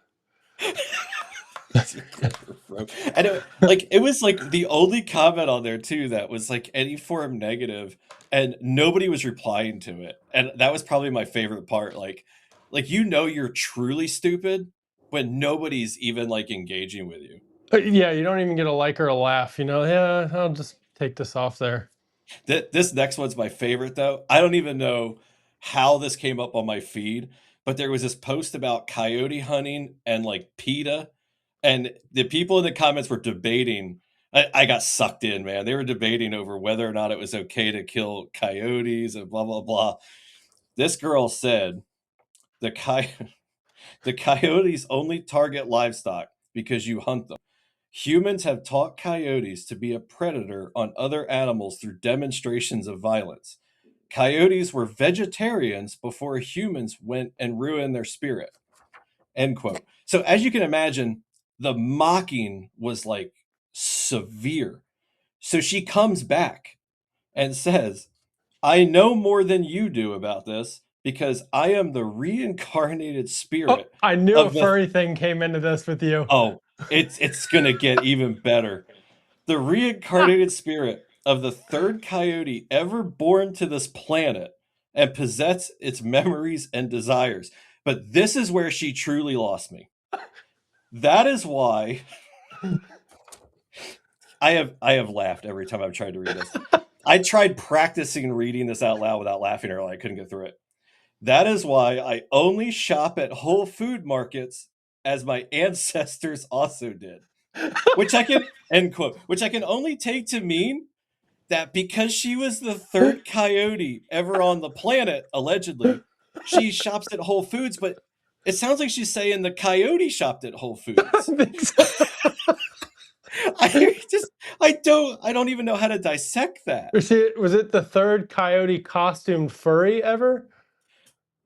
And it was like the only comment on there too that was like any form negative, and nobody was replying to it. And that was probably my favorite part. Like you're truly stupid when nobody's even like engaging with you. Yeah, you don't even get a like or a laugh. Yeah, I'll just take this off there. This next one's my favorite though. I don't even know how this came up on my feed, but there was this post about coyote hunting and like PETA, and the people in the comments were debating. I got sucked in, man. They were debating over whether or not it was okay to kill coyotes and blah blah blah. This girl said the coy- the coyotes only target livestock because you hunt them. Humans have taught coyotes to be a predator on other animals through demonstrations of violence. Coyotes were vegetarians before humans went and ruined their spirit. End quote. So as you can imagine, the mocking was like severe. So she comes back and says, I know more than you do about this because I am the reincarnated Oh, spirit I knew a of the furry thing came into this with you. oh, it's gonna get even better. The reincarnated spirit of the third coyote ever born to this planet and possess its memories and desires. But this is where she truly lost me. That is why I have laughed every time I've tried to read this. I tried practicing reading this out loud without laughing or I couldn't get through it. That is why I only shop at Whole Food markets as my ancestors also did. Which I can end quote, which I can only take to mean that because she was the third coyote ever on the planet, allegedly, she shops at Whole Foods, but it sounds like she's saying the coyote shopped at Whole I Foods. think so. I don't even know how to dissect that. Was it the third coyote costumed furry ever?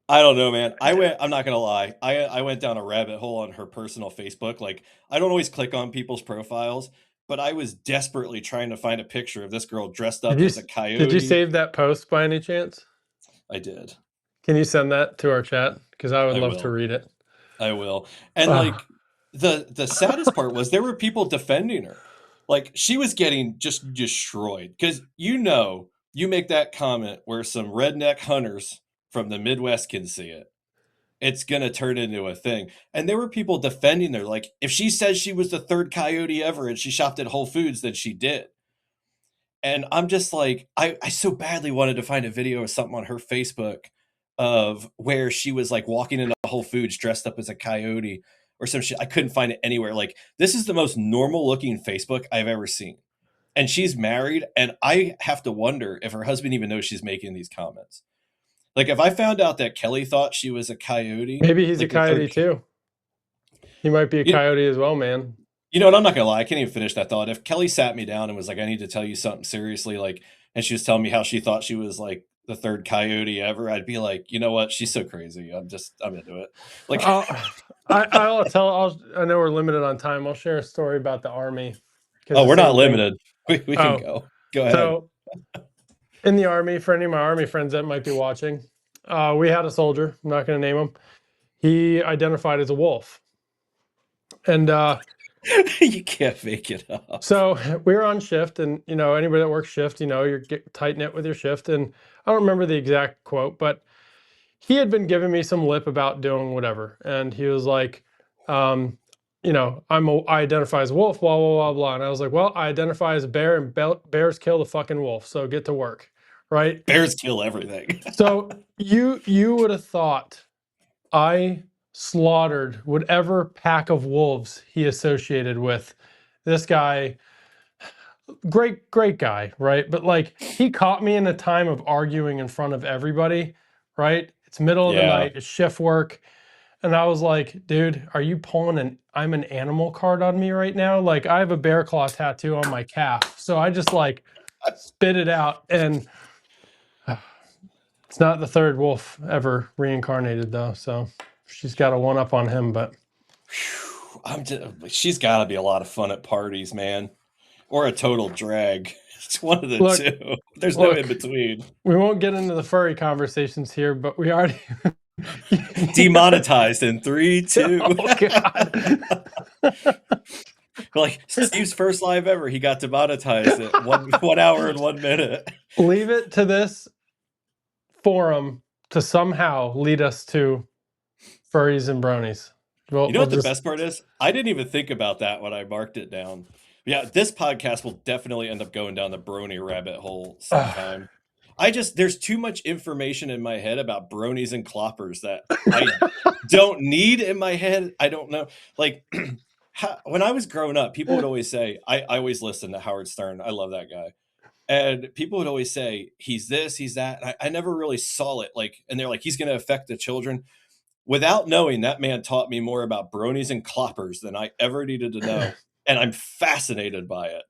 I don't know, man. I'm not gonna lie. I went down a rabbit hole on her personal Facebook. Like, I don't always click on people's profiles, but I was desperately trying to find a picture of this girl dressed Did up you as a did you coyote. save that post by any chance? I did. Can you send that to our chat? Because I would I love to will. read it. I will. And Ah, like the saddest part was there were people defending her. Like she was getting just destroyed because you make that comment where some redneck hunters from the Midwest can see it. It's gonna turn into a thing. And there were people defending her. Like if she says she was the third coyote ever and she shopped at Whole Foods, then she did. And I'm just like, I so badly wanted to find a video or something on her Facebook of where she was like walking into Whole Foods dressed up as a coyote or some shit. I couldn't find it anywhere. Like, this is the most normal looking Facebook I've ever seen. And she's married, and I have to wonder if her husband even knows she's making these comments. Like, if I found out that Kelly thought she was a coyote, maybe he's a like the third, coyote too. He might be a you, coyote as well, man. You know what? I'm not gonna lie. I can't even finish that thought. If Kelly sat me down and was like, "I need to tell you something seriously," like, and she was telling me how she thought she was like the third coyote ever, I'd be like, you know what? She's so crazy. I'm into it. Like, I'll, I'll tell. I know we're limited on time. I'll share a story about the army because oh, the we're not same thing. limited. We can Oh, go. Go ahead. so in the army, for any of my army friends that might be watching, we had a soldier. I'm not going to name him. He identified as a wolf, and You can't make it up. So we were on shift, and anybody that works shift, you're tight knit with your shift. And I don't remember the exact quote, but he had been giving me some lip about doing whatever, and he was like, um, I identify as a wolf, blah blah blah blah, and I was like, well, I identify as a bear, and bears kill the fucking wolf, so get to work, right? Bears kill everything. So you would have thought I slaughtered whatever pack of wolves he associated with. This guy, great guy, right? But like, he caught me in a time of arguing in front of everybody, right? It's middle of the Yeah. night, it's shift work. And I was like, dude, are you pulling an I'm an animal card on me right now? Like, I have a bear claw tattoo on my calf. So I just like spit it out. And it's not the third wolf ever reincarnated though. So she's got a one up on him, but She's got to be a lot of fun at parties, man, or a total drag. It's one of the look, two. There's no in look, between. we won't get into the furry conversations here, but we already Demonetized in 3, 2. Oh God. Like Steve's first live ever, he got demonetized at 1 hour and 1 minute. Leave it to this forum to somehow lead us to furries and bronies. You know what the best part is? I didn't even think about that when I marked it down. Yeah, this podcast will definitely end up going down the brony rabbit hole sometime. There's too much information in my head about bronies and cloppers that I don't need in my head. I don't know. Like, when I was growing up, people would always say, I always listen to Howard Stern. I love that guy. And people would always say, he's this, he's that. And I never really saw it. Like, and they're like, he's going to affect the children. Without knowing, that man taught me more about bronies and cloppers than I ever needed to know. And I'm fascinated by it.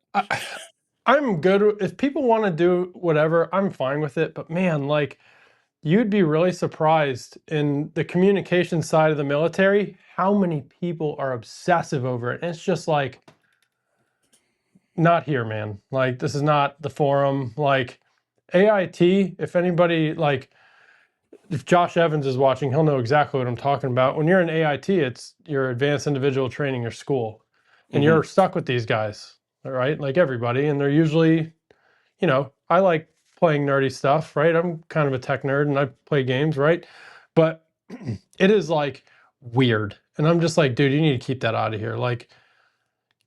I'm good. If people want to do whatever, I'm fine with it. But man, like, you'd be really surprised in the communication side of the military, how many people are obsessive over it. And it's just like, not here, man. Like, this is not the forum. Like, AIT, if anybody, like, if Josh Evans is watching, he'll know exactly what I'm talking about. When you're in AIT, it's your advanced individual training, your school, and you're stuck with these guys, all right? Like everybody, and they're usually, I like playing nerdy stuff, right? I'm kind of a tech nerd and I play games, right? But it is like weird. And I'm just like, dude, you need to keep that out of here. Like,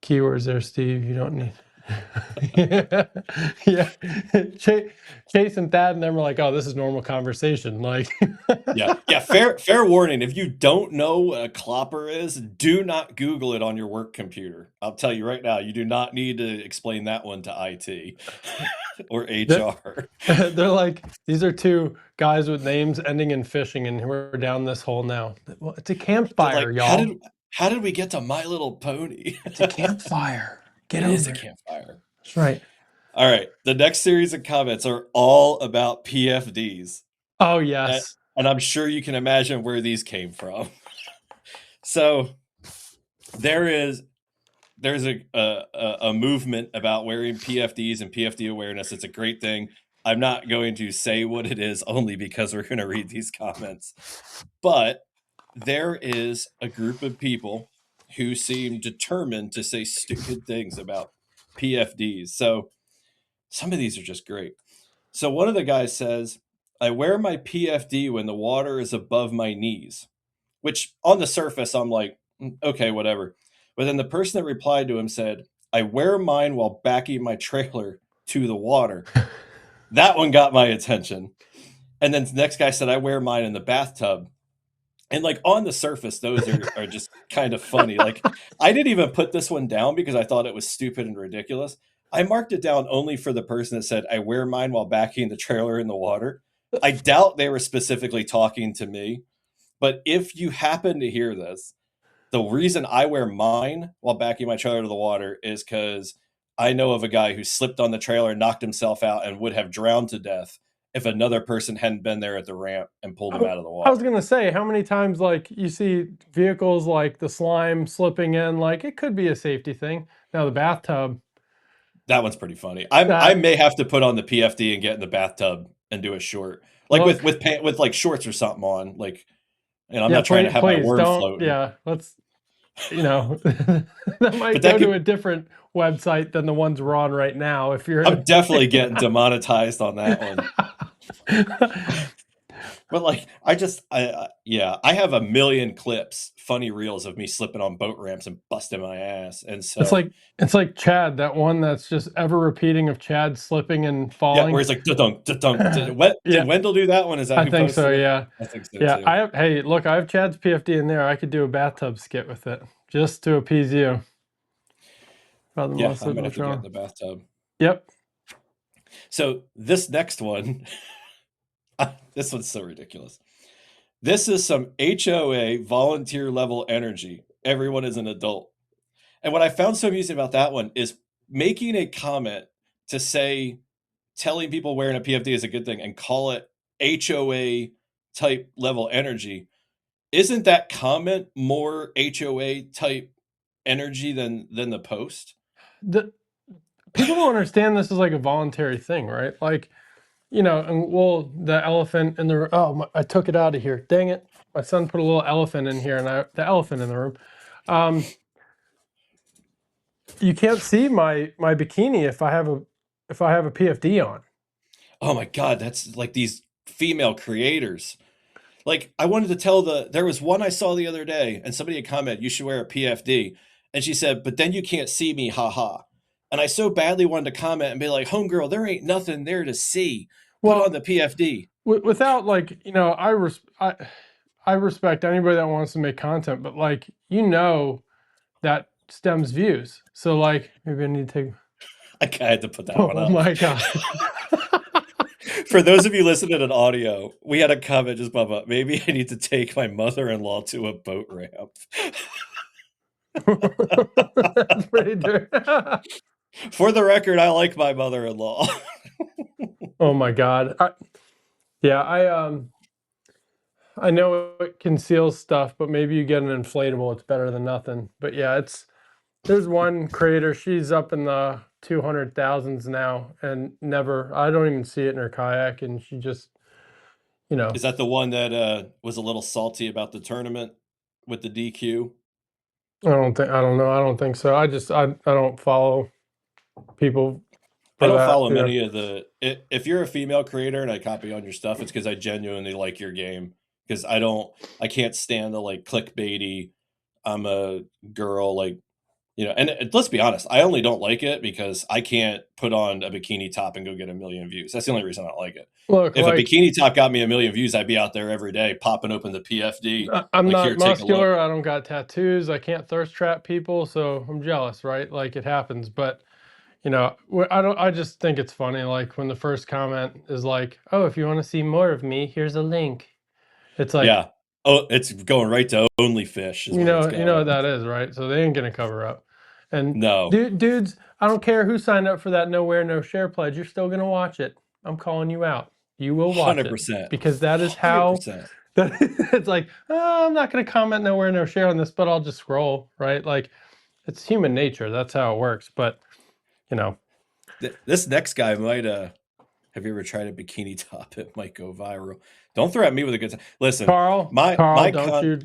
keywords there, Steve. You don't need. Yeah. Chase and Thad and them were like, oh, this is normal conversation. Like, yeah. Fair warning. If you don't know what a clopper is, do not Google it on your work computer. I'll tell you right now, you do not need to explain that one to IT or HR. They're like, these are two guys with names ending in fishing, and we're down this hole now. Well, it's a campfire, Like, y'all. how did we get to My Little Pony? It's a campfire. It is a campfire. That's right. All right. The next series of comments are all about PFDs. Oh, yes. And I'm sure you can imagine where these came from. So there's a movement about wearing PFDs and PFD awareness. It's a great thing. I'm not going to say what it is only because we're going to read these comments. But there is a group of people who seem determined to say stupid things about PFDs. So some of these are just great. So one of the guys says, I wear my PFD when the water is above my knees, which on the surface, I'm like, okay, whatever. But then the person that replied to him said, I wear mine while backing my trailer to the water. That one got my attention. And then the next guy said, I wear mine in the bathtub. And like on the surface, those are just kind of funny. Like, I didn't even put this one down because I thought it was stupid and ridiculous. I marked it down only for the person that said, I wear mine while backing the trailer in the water. I doubt they were specifically talking to me. But if you happen to hear this, the reason I wear mine while backing my trailer to the water is because I know of a guy who slipped on the trailer, knocked himself out, and would have drowned to death if another person hadn't been there at the ramp and pulled him out of the water. I was going to say, how many times, like, you see vehicles like the slime slipping in, like, it could be a safety thing. Now, the bathtub. That one's pretty funny. I may have to put on the PFD and get in the bathtub and do a short. Like, with like shorts or something on. Like, and I'm not trying to have my worm floating. Yeah, let's. that might But go that to could a different website than the ones we're on right now. If you're, I'm definitely getting demonetized on that one. But like, yeah, I have a million clips, funny reels of me slipping on boat ramps and busting my ass. And it's so, like it's like Chad, that one that's just ever repeating of Chad slipping and yeah, where falling. it's like, dunk, dunk. Did Yeah, Wendell do that one? Is that I who think so. posted it? Yeah, I think so yeah. too. Hey, look, I have Chad's PFD in there. I could do a bathtub skit with it just to appease you about the Yeah, I Melissa might have to get in Beltran. the bathtub. Yep. So this next one, this one's so ridiculous. This is some HOA volunteer level energy. Everyone is an adult. And what I found so amusing about that one is making a comment to say telling people wearing a PFD is a good thing and call it HOA type level energy. Isn't that comment more HOA type energy than the post? The people don't understand this is like a voluntary thing, right? Like, and well, the elephant in the I took it out of here. Dang it! My son put a little elephant in here, and the elephant in the room. You can't see my bikini if I have a PFD on. Oh my god, that's like these female creators. Like I wanted to there was one I saw the other day and somebody had commented, you should wear a PFD. And she said, but then you can't see me, haha. And I so badly wanted to comment and be like, homegirl, there ain't nothing there to see. Put on Well, the PFD. without like, I respect anybody that wants to make content, but like, that stems views. So like, maybe I need to take. I had to put that one Oh up. my god. For those of you listening in audio, we had a comment just pop up. Maybe I need to take my mother-in-law to a boat ramp. That's pretty true. For the record, I like my mother-in-law. Oh my god. I know it conceals stuff, but maybe you get an inflatable, it's better than nothing. But yeah, there's one creator, she's up in the 200,000s now, and I don't even see it in her kayak, and she just, Is that the one that was a little salty about the tournament with the DQ? I don't know, I don't think so. I don't follow people I for don't that, follow many of if you're a female creator and I copy on your stuff, it's because I genuinely like your game. Because I can't stand the like clickbaity, I'm a girl, like, and let's be honest, I only don't like it because I can't put on a bikini top and go get a million views. That's the only reason I don't like it. Look, If a like, bikini top got me a million views, I'd be out there every day popping open the PFD. I'm Like, not here, take a look. muscular, I don't got tattoos, I can't thirst trap people, so I'm jealous, right? Like, it happens. But I just think it's funny, like when the first comment is like, oh, if you want to see more of me, here's a link. It's like, Yeah. Oh, it's going right to only fish is where it's you know going. what that is, right? So they ain't gonna cover up. And No, dudes, I don't care who signed up for that no wear, no share pledge, you're still gonna watch it. I'm calling you out. You will watch it 100%. because that is how 100%. it's like, oh, I'm not gonna comment no wear, no share on this, but I'll just scroll, right? Like, it's human nature. That's how it works. But you know, This next guy might have you ever tried a bikini top? It might go viral. Don't throw at me with a good time. Listen, Carl, don't you?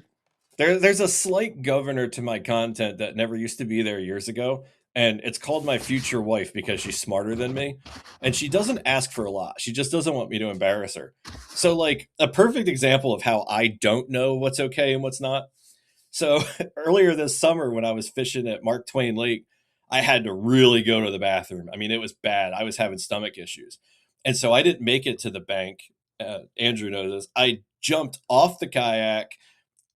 there's a slight governor to my content that never used to be there years ago, and it's called my future wife because she's smarter than me, and she doesn't ask for a lot. She just doesn't want me to embarrass her. So, like, a perfect example of how I don't know what's okay and what's not. So earlier this summer when I was fishing at Mark Twain Lake, I had to really go to the bathroom. I mean, it was bad. I was having stomach issues. And so I didn't make it to the bank. Andrew knows this. I jumped off the kayak.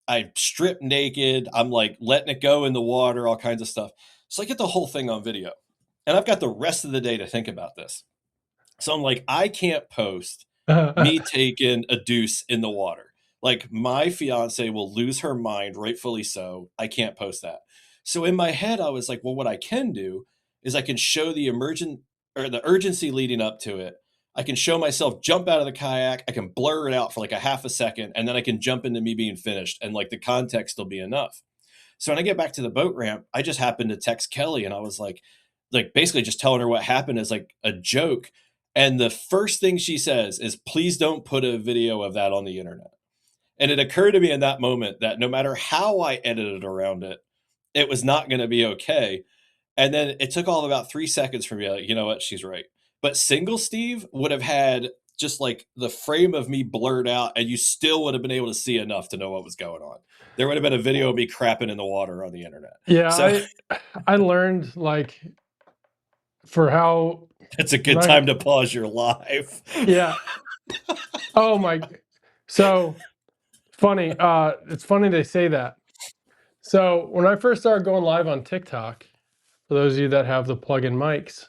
I stripped naked. I'm like letting it go in the water, all kinds of stuff. So I get the whole thing on video. And I've got the rest of the day to think about this. So I'm like, I can't post me taking a deuce in the water. Like, my fiance will lose her mind, rightfully so. I can't post that. So in my head, I was like, well, what I can do is I can show the the urgency leading up to it. I can show myself jump out of the kayak. I can blur it out for like a half a second, and then I can jump into me being finished, and like the context will be enough. So when I get back to the boat ramp, I just happened to text Kelly, and I was like basically just telling her what happened as like a joke. And the first thing she says is, please don't put a video of that on the internet. And it occurred to me in that moment that no matter how I edited around it, it was not going to be okay. And then it took all of about 3 seconds for me, like, you know what, she's right. But single Steve would have had just like the frame of me blurred out, and you still would have been able to see enough to know what was going on. There would have been a video of me crapping in the water on the internet. Yeah, So I learned like for how it's a when good I time to pause your live. yeah. Oh my. So funny. It's funny they say that. So when I first started going live on TikTok, for those of you that have the plug-in mics,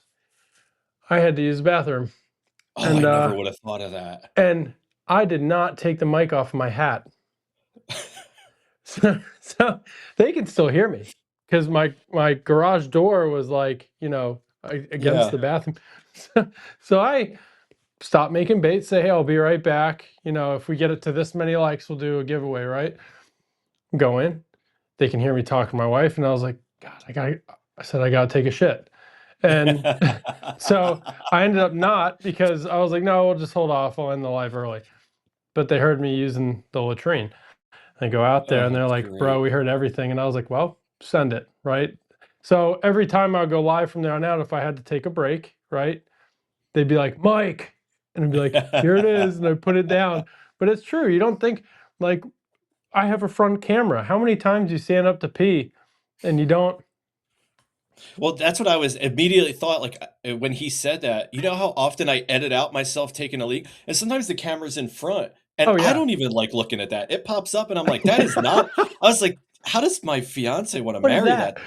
I had to use the bathroom, Oh, and I never would have thought of that. and I did not take the mic off my hat, so they can still hear me because my garage door was like against Yeah. the bathroom, so I stopped making baits. Say, hey, I'll be right back. If we get it to this many likes, we'll do a giveaway, right? Go in. They can hear me talking to my wife, and I was like, God, I said I gotta take a shit. And so I ended up not, because I was like, no, we'll just hold off. I'll end the live early. But they heard me using the latrine. I go out there Oh, and they're that's like, bro, great. we heard everything. And I was like, well, send it, right? So every time I would go live from there on out, if I had to take a break, right, they'd be like, Mike. And I'd be like, here it is. And I put it down. But it's true. You don't think, like, I have a front camera. How many times you stand up to pee and you don't? Well, that's what I was immediately thought, like, when he said that, you know how often I edit out myself taking a leak? And sometimes the camera's in front, and Oh, I yeah. don't even like looking at that. It pops up, and I'm like, "That is not." I was like, "How does my fiancé wanna What is marry that? that?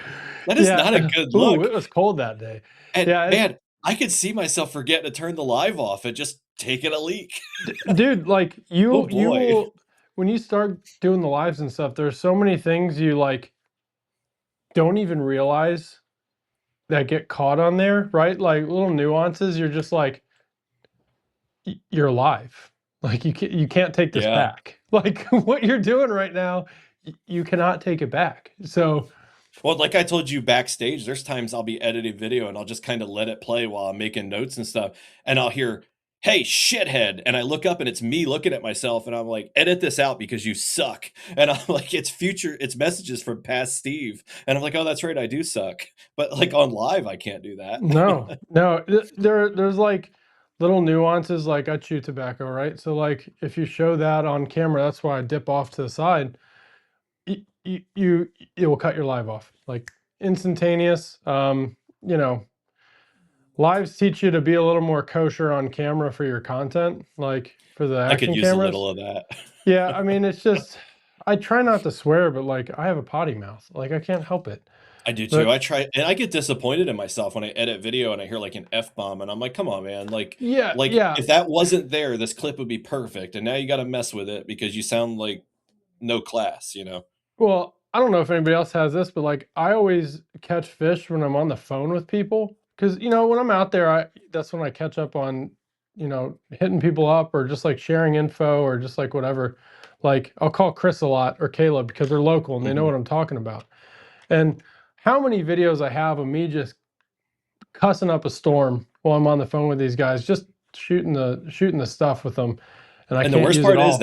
That is not a Yeah. good Ooh, look." it was cold that day. And, Yeah. man, I could see myself forgetting to turn the live off and just taking a leak. Dude, like Oh, you boy. will, when you start doing the lives and stuff, there's so many things you like don't even realize that get caught on there, right? Like little nuances. You're just like, you're live. Like you can't take this Yeah. back. Like what you're doing right now, you cannot take it back. So Well, like I told you backstage, there's times I'll be editing video and I'll just kinda let it play while I'm making notes and stuff, and I'll hear, "Hey, shithead," and I look up and it's me looking at myself, and I'm like, "Edit this out because you suck," and I'm like, it's messages from past Steve, and I'm like, "Oh, that's right, I do suck," but, like, on live, I can't do that. no, no, there's like little nuances. Like I chew tobacco, right? So like if you show that on camera, that's why I dip off to the side. You it will cut your live off like instantaneous. You know, lives teach you to be a little more kosher on camera for your content, like for the I could action use a cameras. little of that. Yeah, I mean, it's just I try not to swear, but like I have a potty mouth, like I can't help it. I do too, But I try and I get disappointed in myself when I edit video and I hear, like, an F-bomb, and I'm like, "Come on, man," yeah, like, yeah. if that wasn't there, this clip would be perfect, and now you gotta mess with it because you sound like no class, you know? Well, I don't know if anybody else has this, but like I always catch fish when I'm on the phone with people, because when I'm out there, I that's when I catch up on hitting people up or just like sharing info or just like whatever. Like I'll call Chris a lot or Caleb because they're local and they know Mhm. what I'm talking about. And how many videos I have of me just cussing up a storm while I'm on the phone with these guys, just shooting the stuff with them, and I And the can't worst use it part is all.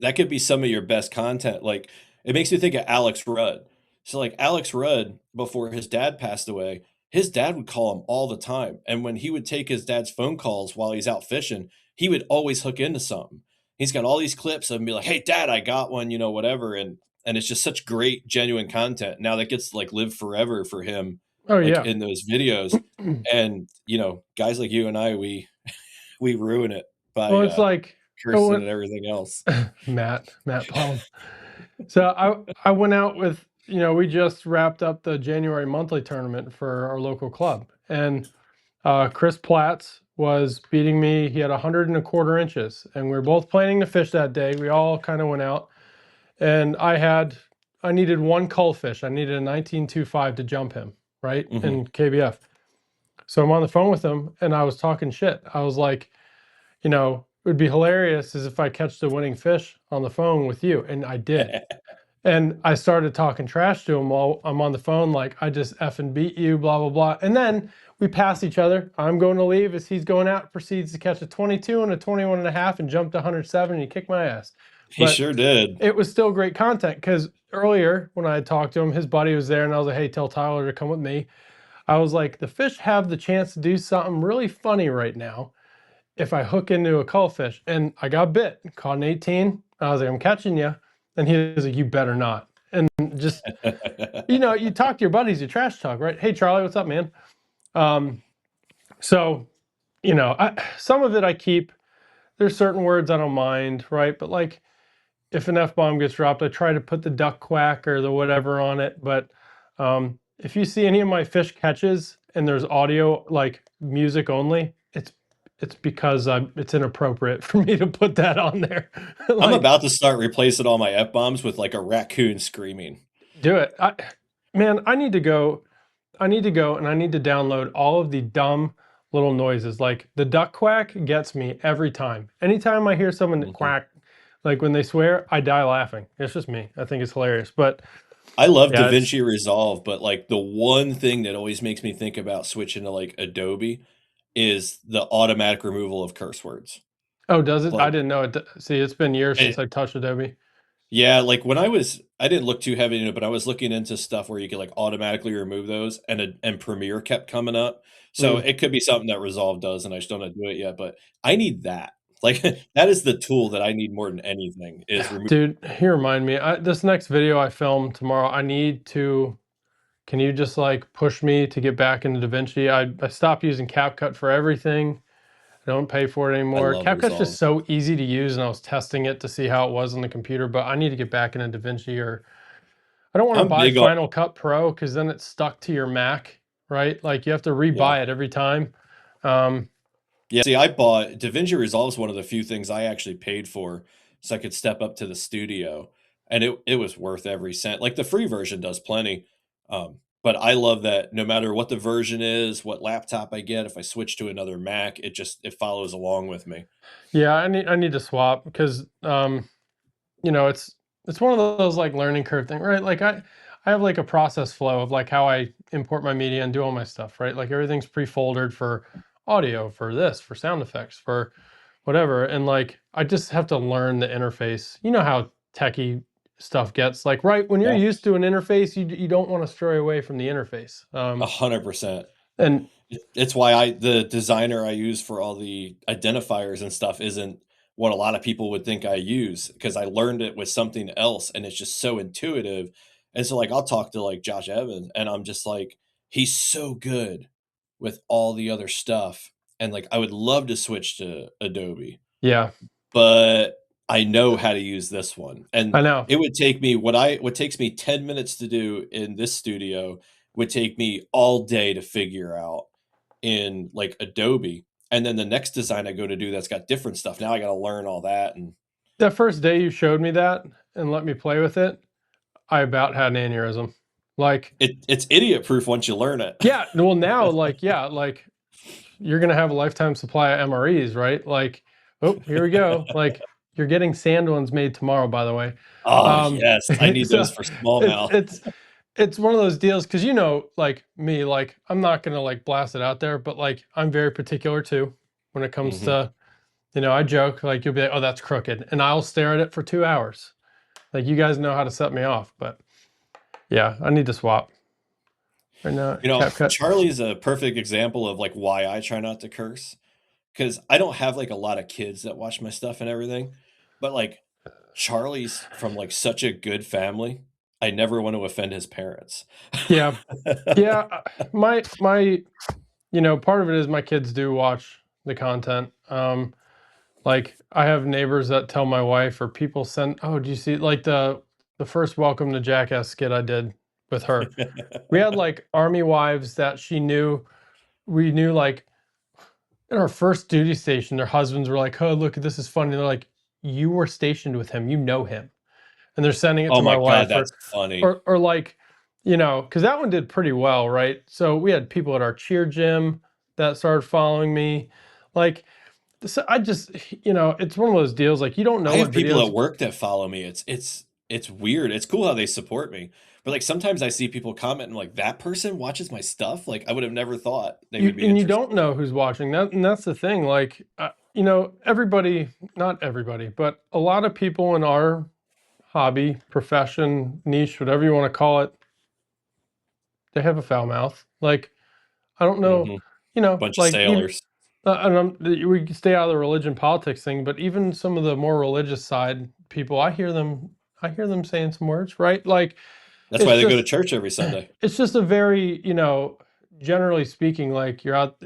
that could be some of your best content, like, it makes me think of Alex Rudd. So, like, Alex Rudd, before his dad passed away, his dad would call him all the time, and when he would take his dad's phone calls while he's out fishing, he would always hook into something. He's got all these clips of him be like, "Hey, dad, I got one," whatever, and it's just such great, genuine content. Now that gets to, like, live forever for him, Oh like, yeah. in those videos, and, guys like you and I, we ruin it Well, by, it's like cursing oh, and everything else. Matt Plum. So I went out with we just wrapped up the January monthly tournament for our local club, and Chris Platts was beating me. He had 100 1/4 inches, and we were both planning to fish that day. We all kind of went out, and I needed one cull fish. I needed a 19.25 to jump him right Mhm. in KBF. So I'm on the phone with him, and I was talking shit. I was like, it would be hilarious as if I catch the winning fish on the phone with you, and I did. And I started talking trash to him while I'm on the phone, like, I just effing beat you, blah, blah, blah. And then we pass each other. I'm going to leave as he's going out, proceeds to catch a 22 and a 21 and a half and jump to 107, and he kicked my ass. He but sure did. it was still great content because earlier when I had talked to him, his buddy was there and I was like, hey, tell Tyler to come with me. I was like, the fish have the chance to do something really funny right now if I hook into a cullfish. And I got bit, caught an 18. I was like, I'm catching you. And he was like, you better not. And just, you talk to your buddies, you trash talk, right? Hey, Charlie, what's up, man? Um, so, some of it I keep. There's certain words I don't mind, right? But like, if an F-bomb gets dropped, I try to put the duck quack or the whatever on it. But if you see any of my fish catches and there's audio, like music only, it's because it's inappropriate for me to put that on there. I'm Like, about to start replacing all my F-bombs with like a raccoon screaming. do it. Man, I need to go. I need to go and I need to download all of the dumb little noises. Like the duck quack gets me every time. Anytime I hear someone Mhm. quack, like when they swear, I die laughing. It's just me. I think it's hilarious. But I love yeah, it's DaVinci Resolve, but like the one thing that always makes me think about switching to like Adobe is the automatic removal of curse words. oh, does it? I Like didn't know it. See, it's been years eh, since I touched Adobe. yeah, like when I didn't look too heavy into it, but I was looking into stuff where you could like automatically remove those and Premiere kept coming up. So Mm. it could be something that Resolve does and I just don't know how to do it yet, but I need that. Like that is the tool that I need more than anything is remove. Dude, you remind me. This next video I film tomorrow, I need to. Can you just like push me to get back into DaVinci? I stopped using CapCut for everything. I don't pay for it I anymore. love CapCut's just Resolve. so easy to use, and I was testing it to see how it was on the computer, but I need to get back into DaVinci, or I don't want to I'm buy big on Final Cut Pro because then it's stuck to your Mac, right? Like you have to yeah. rebuy it every time. Um, Yeah, see, I bought DaVinci Resolve is one of the few things I actually paid for so I could step up to the studio, and it was worth every cent. Like, the free version does plenty, but I love that no matter what the version is, what laptop I get, if I switch to another Mac, it follows along with me. yeah, I need to swap because it's one of those like learning curve thing, right? Like I have like a process flow of like how I import my media and do all my stuff, right? Like everything's pre-foldered for audio, for this, for sound effects, for whatever. And like I just have to learn the interface. You know how techie stuff gets. Like right when you're Yeah, used to an interface, you don't want to stray away from the interface. 100%. And It's why the designer I use for all the identifiers and stuff isn't what a lot of people would think I use because I learned it with something else and it's just so intuitive. And so like I'll talk to like Josh Evans and I'm just like, he's so good with all the other stuff. And like I would love to switch to Adobe, yeah, but I know how to use this one. And I know. it would take me what takes me 10 minutes to do in this studio would take me all day to figure out in like Adobe. And then the next design I go to do that's got different stuff. Now I got to learn all that and That first day you showed me that and let me play with it, I about had an aneurysm. Like, it's idiot proof once you learn it. yeah, well now, like, yeah, like you're gonna have a lifetime supply of MREs, right? Like, oh, here we go. Like, you're getting sand ones made tomorrow, by the way. Oh, Um, yes. I need those so for it's smallmouth. it's it's one of those deals because like me, like I'm not gonna like blast it out there, but like I'm very particular too when it comes Mhm. to, I joke like you'll be like, oh, that's crooked, and I'll stare at it for 2 hours. Like you guys know how to set me off, but yeah, I need to swap right now. You know, CapCut. Charlie's a perfect example of like why I try not to curse because I don't have like a lot of kids that watch my stuff and everything. But like Charlie's from like such a good family. I never want to offend his parents. Yeah, yeah. My part of it is my kids do watch the content. Like I have neighbors that tell my wife or people send, oh, do you see like the first Welcome to Jackass skit I did with her? We had like army wives that we knew like in our first duty station, their husbands were like, oh, look, this is funny. They're like, you were stationed with him, you know him. And they're sending it Oh to my my god, wife that's funny. or like, because that one did pretty well, right? So we had people at our cheer gym that started following me. Like, so I just, it's one of those deals like you don't know I what have people videos. at work that follow me. It's weird. It's cool how they support me. But like sometimes I see people comment and like that person watches my stuff. Like I would have never thought they would be You interested. don't know who's watching that, and that's the thing. Like, everybody, not everybody, but a lot of people in our hobby, profession, niche, whatever you want to call it, they have a foul mouth. Like, I don't know, Hmm. Bunch of like even sailors. and we can stay out of the religion politics thing, but even some of the more religious side people, I hear them saying some words, right? Like, That's why it's they go to just, church every Sunday. it's just a very, generally speaking, like you're out,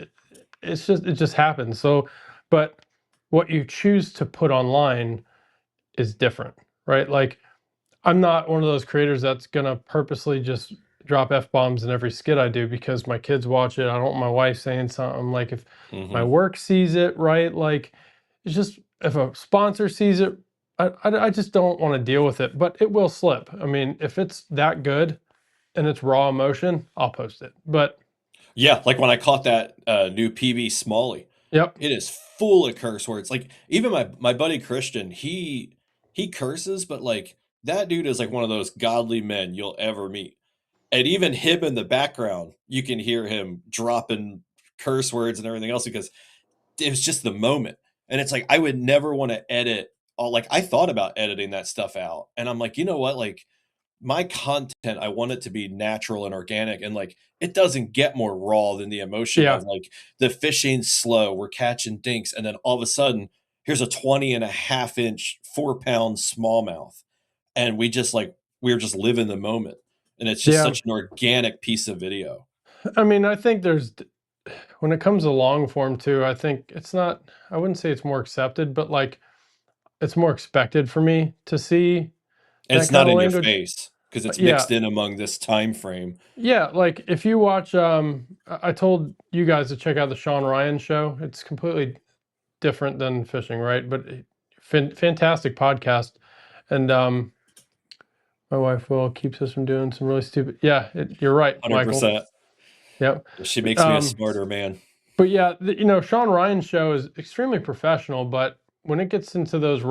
it just happens. So, but what you choose to put online is different, right? Like, I'm not one of those creators that's gonna purposely just drop f bombs in every skit I do because my kids watch it. I don't want my wife saying something. Like, if my Hmm. work sees it, right? Like, it's just, if a sponsor sees it, I just don't want to deal with it. But it will slip. I mean, if it's that good and it's raw emotion, I'll post it. But Yeah, like when I caught that new PB Smalley, yep, it is full of curse words. Like even my buddy Christian, he curses, but like that dude is like one of those godly men you'll ever meet. And even him in the background, you can hear him dropping curse words and everything else because it was just the moment. And it's like I would never want to edit all like I thought about editing that stuff out. And I'm like, you know what? Like my content, I want it to be natural and organic. And like it doesn't get more raw than the emotion yeah, of like the fishing slow, we're catching dinks, and then all of a sudden, here's a 20.5 inch, 4 pound smallmouth. And we're just living the moment. And it's just yeah. such an organic piece of video. I mean, I think when it comes to long form too, I think it's not. I wouldn't say it's more accepted, but like it's more expected for me to see And that it's kind not of in your language. face because it's Yeah, mixed in among this time frame. yeah. Like, if you watch, I told you guys to check out the Sean Ryan show. It's completely different than fishing, right? But fantastic podcast. And my wife will keeps us from doing some really stupid. Yeah, you're right, Michael. 100%. Yep. She But, makes me a smarter man. yeah, Sean Ryan's show is extremely professional, but when it gets into those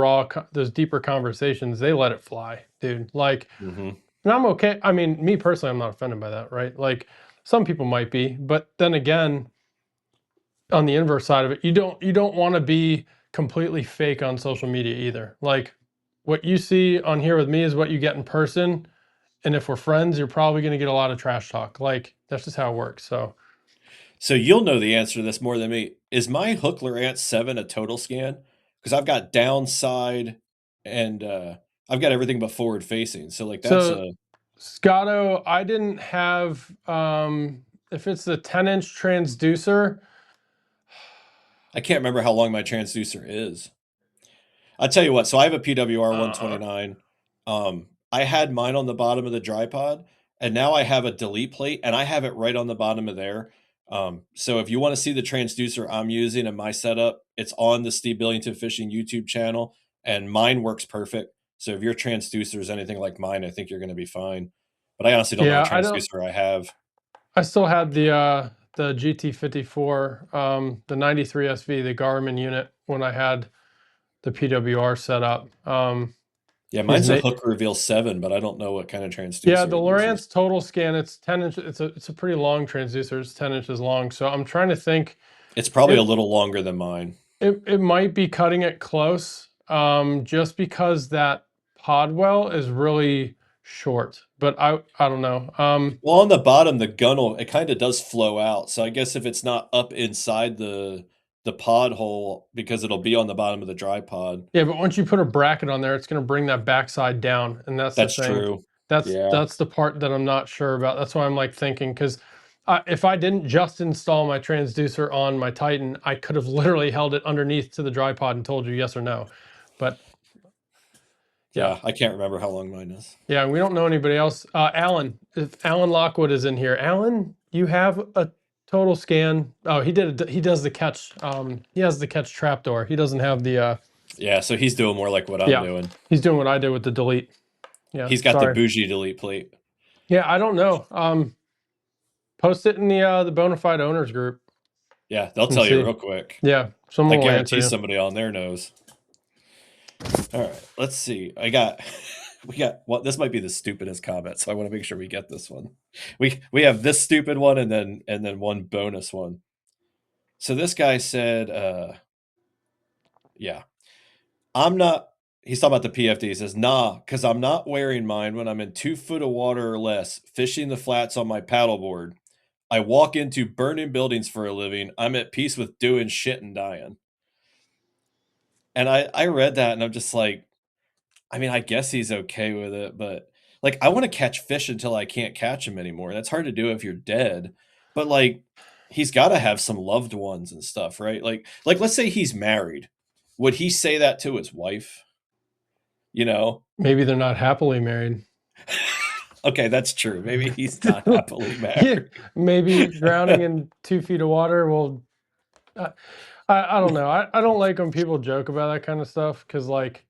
those deeper conversations, they let it fly, dude. Like, Mhm. and I'm okay. I mean, me personally, I'm not offended by that, right? Like, some people might be, but then again, on the inverse side of it, you don't want to be completely fake on social media either. Like, what you see on here with me is what you get in person, and if we're friends, you're probably going to get a lot of trash talk. Like, that's just how it works. So, So you'll know the answer to this more than me. Is my Hookler Ant 7 a total scan? Because I've got downside and I've got everything but forward facing. So like that's so a Scotto, I didn't have, if it's the 10-inch transducer. I can't remember how long my transducer is. I'll tell you what, so I have a PWR Uh, 129. I had mine on the bottom of the dry pod, and now I have a delete plate, and I have it right on the bottom of there. So if you want to see the transducer I'm using in my setup, it's on the Steve Billington Fishing YouTube channel, and mine works perfect. So if your transducer is anything like mine, I think you're going to be fine. But I honestly don't know what yeah, I don't. transducer I have. I still had the GT54, the 93 SV, the Garmin unit when I had the PWR set up. Yeah, These mine's a na- Hook Reveal 7, but I don't know what kind of yeah, transducer the it uses. Lowrance Total Scan. It's 10 inches. It's a pretty long transducer. It's 10 inches long. So I'm trying to think. It's probably a It little longer than mine. it might be cutting it close, just because that pod well is really short. But I don't know. Well, on the bottom, the gunnel, it kinda does flow out, so I guess if it's not up inside the pod hole because it'll be on the bottom of the dry pod. Yeah, but once you put a bracket on there, it's going to bring that backside down, and that's the That's thing. true. That's Yeah. that's the part that I'm not sure about. That's why I'm like thinking, because if I didn't just install my transducer on my Titan, I could have literally held it underneath to the dry pod and told you yes or no. But yeah, Yeah, I can't remember how long mine is. yeah, and we don't know anybody else. Alan, if Alan Lockwood is in here, Alan, you have a total scan. Oh, he does the catch. He has the catch trapdoor. He doesn't have the. Yeah, so he's doing more like what I'm Yeah, doing. he's doing what I did with the delete. Yeah, He's got the sorry. bougie delete plate. Yeah, I don't know. Post it in the bona fide owners group Yeah, they'll and tell you see. real quick. Yeah, I someone will answer guarantee you. somebody on there knows. Alright, let's see. I got we got well, this might be the stupidest comment, so I wanna make sure we get this one. We have this stupid one and then one bonus one. So this guy said, Yeah. I'm not he's talking about the PFD. He says, "Nah, because I'm not wearing mine when I'm in 2 foot of water or less, fishing the flats on my paddleboard. I walk into burning buildings for a living. I'm at peace with doing shit and dying." And I read that and I'm just like, I mean, I guess he's okay with it, but, like, I wanna catch fish until I can't catch them anymore. That's hard to do if you're dead, but, like, he's gotta have some loved ones and stuff, right? Like, let's say he's married. Would he say that to his wife? You know? Maybe they're not happily married. Okay, that's true. Maybe he's not happily Yeah, married. maybe drowning in 2 feet of water will. Uh, I don't know. I don't like when people joke about that kind of stuff because, like,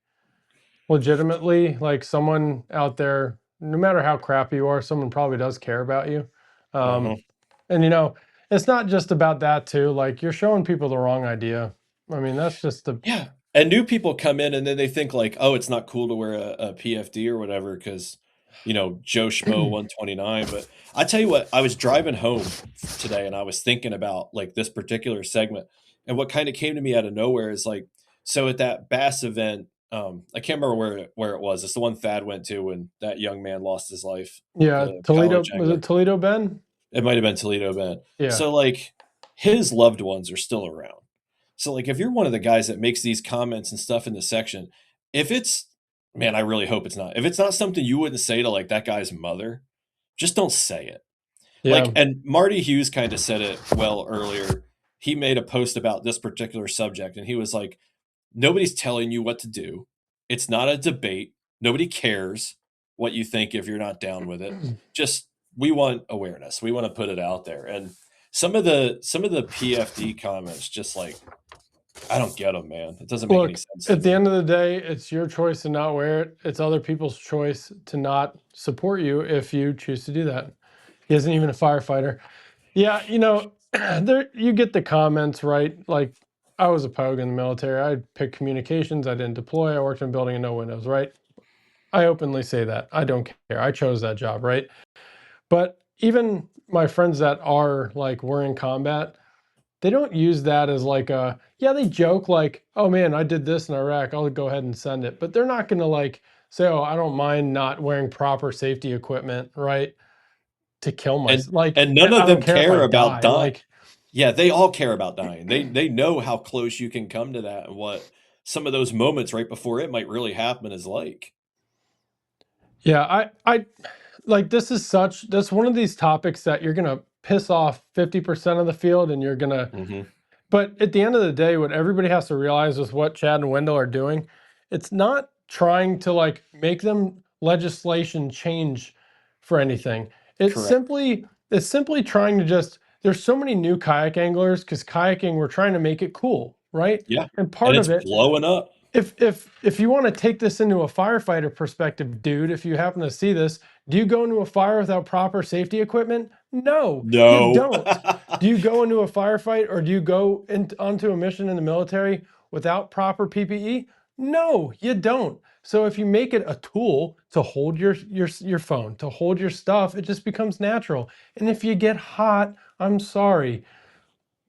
legitimately, like, someone out there, no matter how crappy you are, someone probably does care about you. Mhm. And it's not just about that too. Like, you're showing people the wrong idea. I mean, that's just the. Yeah, and new people come in and then they think like, "Oh, it's not cool to wear a PFD or whatever because Joe Schmo 129." But I tell you what, I was driving home today and I was thinking about, like, this particular segment, and what kinda came to me out of nowhere is, like, so at that bass event, I can't remember where it was. It's the one Thad went to when that young man lost his life, Yeah, the Toledo, college was angler. it Toledo Ben? It might have been Toledo Bend. Yeah. So, like, his loved ones are still around. So, like, if you're one of the guys that makes these comments and stuff in the section, if it's man, I really hope it's not. If it's not something you wouldn't say to, like, that guy's mother, just don't say it. Like, Yeah. and Marty Hughes kinda said it well earlier. He made a post about this particular subject, and he was like, "Nobody's telling you what to do. It's not a debate. Nobody cares what you think if you're not down with it. Just we want awareness. We wanna put it out there." And some of the PFD comments just like, I don't get them, man. It doesn't make any Look, sense to at the me. end of the day, it's your choice to not wear it. It's other people's choice to not support you if you choose to do that. He isn't even a firefighter. Yeah, there you get the comments, right? Like, I was a pogue in the military. I picked communications. I didn't deploy. I worked in a building and no windows, right? I openly say that. I don't care. I chose that job, right? But even my friends that are like were in combat, they don't use that as like a, yeah, they joke like, oh man, I did this in Iraq. I'll go ahead and send it. But they're not going to like say, oh, I don't mind not wearing proper safety equipment, right? To kill And myself. Like, and none of I don't them care if I care about die. dying. Like, Yeah, they all care about dying. They know how close you can come to that and what some of those moments right before it might really happen is like. yeah, I like that's one of these topics that you're going to piss off 50% of the field and you're going to. Mhm. But at the end of the day, what everybody has to realize is what Chad and Wendell are doing. It's not trying to like make them legislation change for anything. It's Correct. simply it's simply trying to just there's so many new kayak anglers because kayaking we're trying to make it cool, right? Yeah, And and part it's of it blowing up. if you want to take this into a firefighter perspective, dude, if you happen to see this, do you go into a fire without proper safety equipment? No, you No. don't. Do you go into a firefight or do you go onto a mission in the military without proper PPE? No, you don't. So if you make it a tool to hold your phone, to hold your stuff, it just becomes natural. And if you get hot, I'm sorry,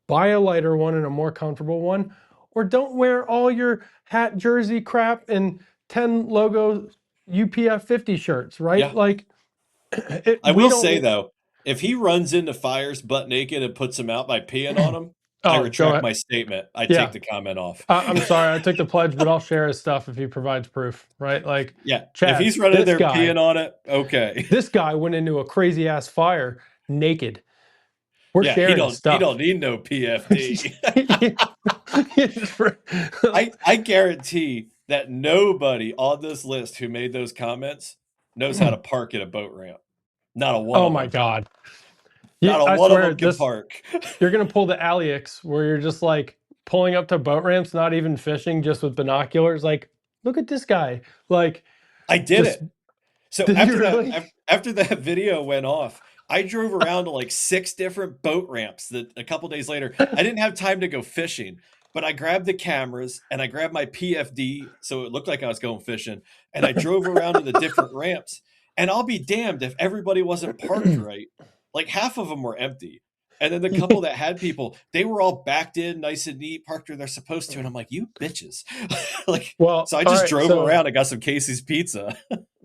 buy a lighter one and a more comfortable one, or don't wear all your hat jersey crap and 10 logo UPF 50 shirts, right? Yeah. Like I we will say, don't. though, if he runs into fires butt naked and puts them out by peeing on them, I Oh, go retract ahead. my statement. I take Yeah. the comment off. I'm sorry, I took the pledge, but I'll share his stuff if he provides proof, right? Like, Yeah, if Chad, he's running there peeing on it, okay. this guy went into a crazy ass fire naked. We're Yeah, he sharing his don't stuff. need no PFD. I guarantee that nobody on this list who made those comments knows how to park at a boat ramp. Not a one Oh of my them. God. Not a I one of swear them can this park. you're gonna pull the Alex where you're just like pulling up to boat ramps, not even fishing, just with binoculars. Like, look at this guy. Like, I did just it. So did you really? after that video went off, I drove around to like 6 different boat ramps that a couple days later, I didn't have time to go fishing, but I grabbed the cameras and I grabbed my PFD so it looked like I was going fishing, and I drove around to the different ramps, and I'll be damned if everybody wasn't parked right. Like half of them were empty. And then the couple that had people, they were all backed in, nice and neat, parked where they're supposed to. And I'm like, you bitches. Like, Well, so I all just right. drove So around and got some Casey's pizza.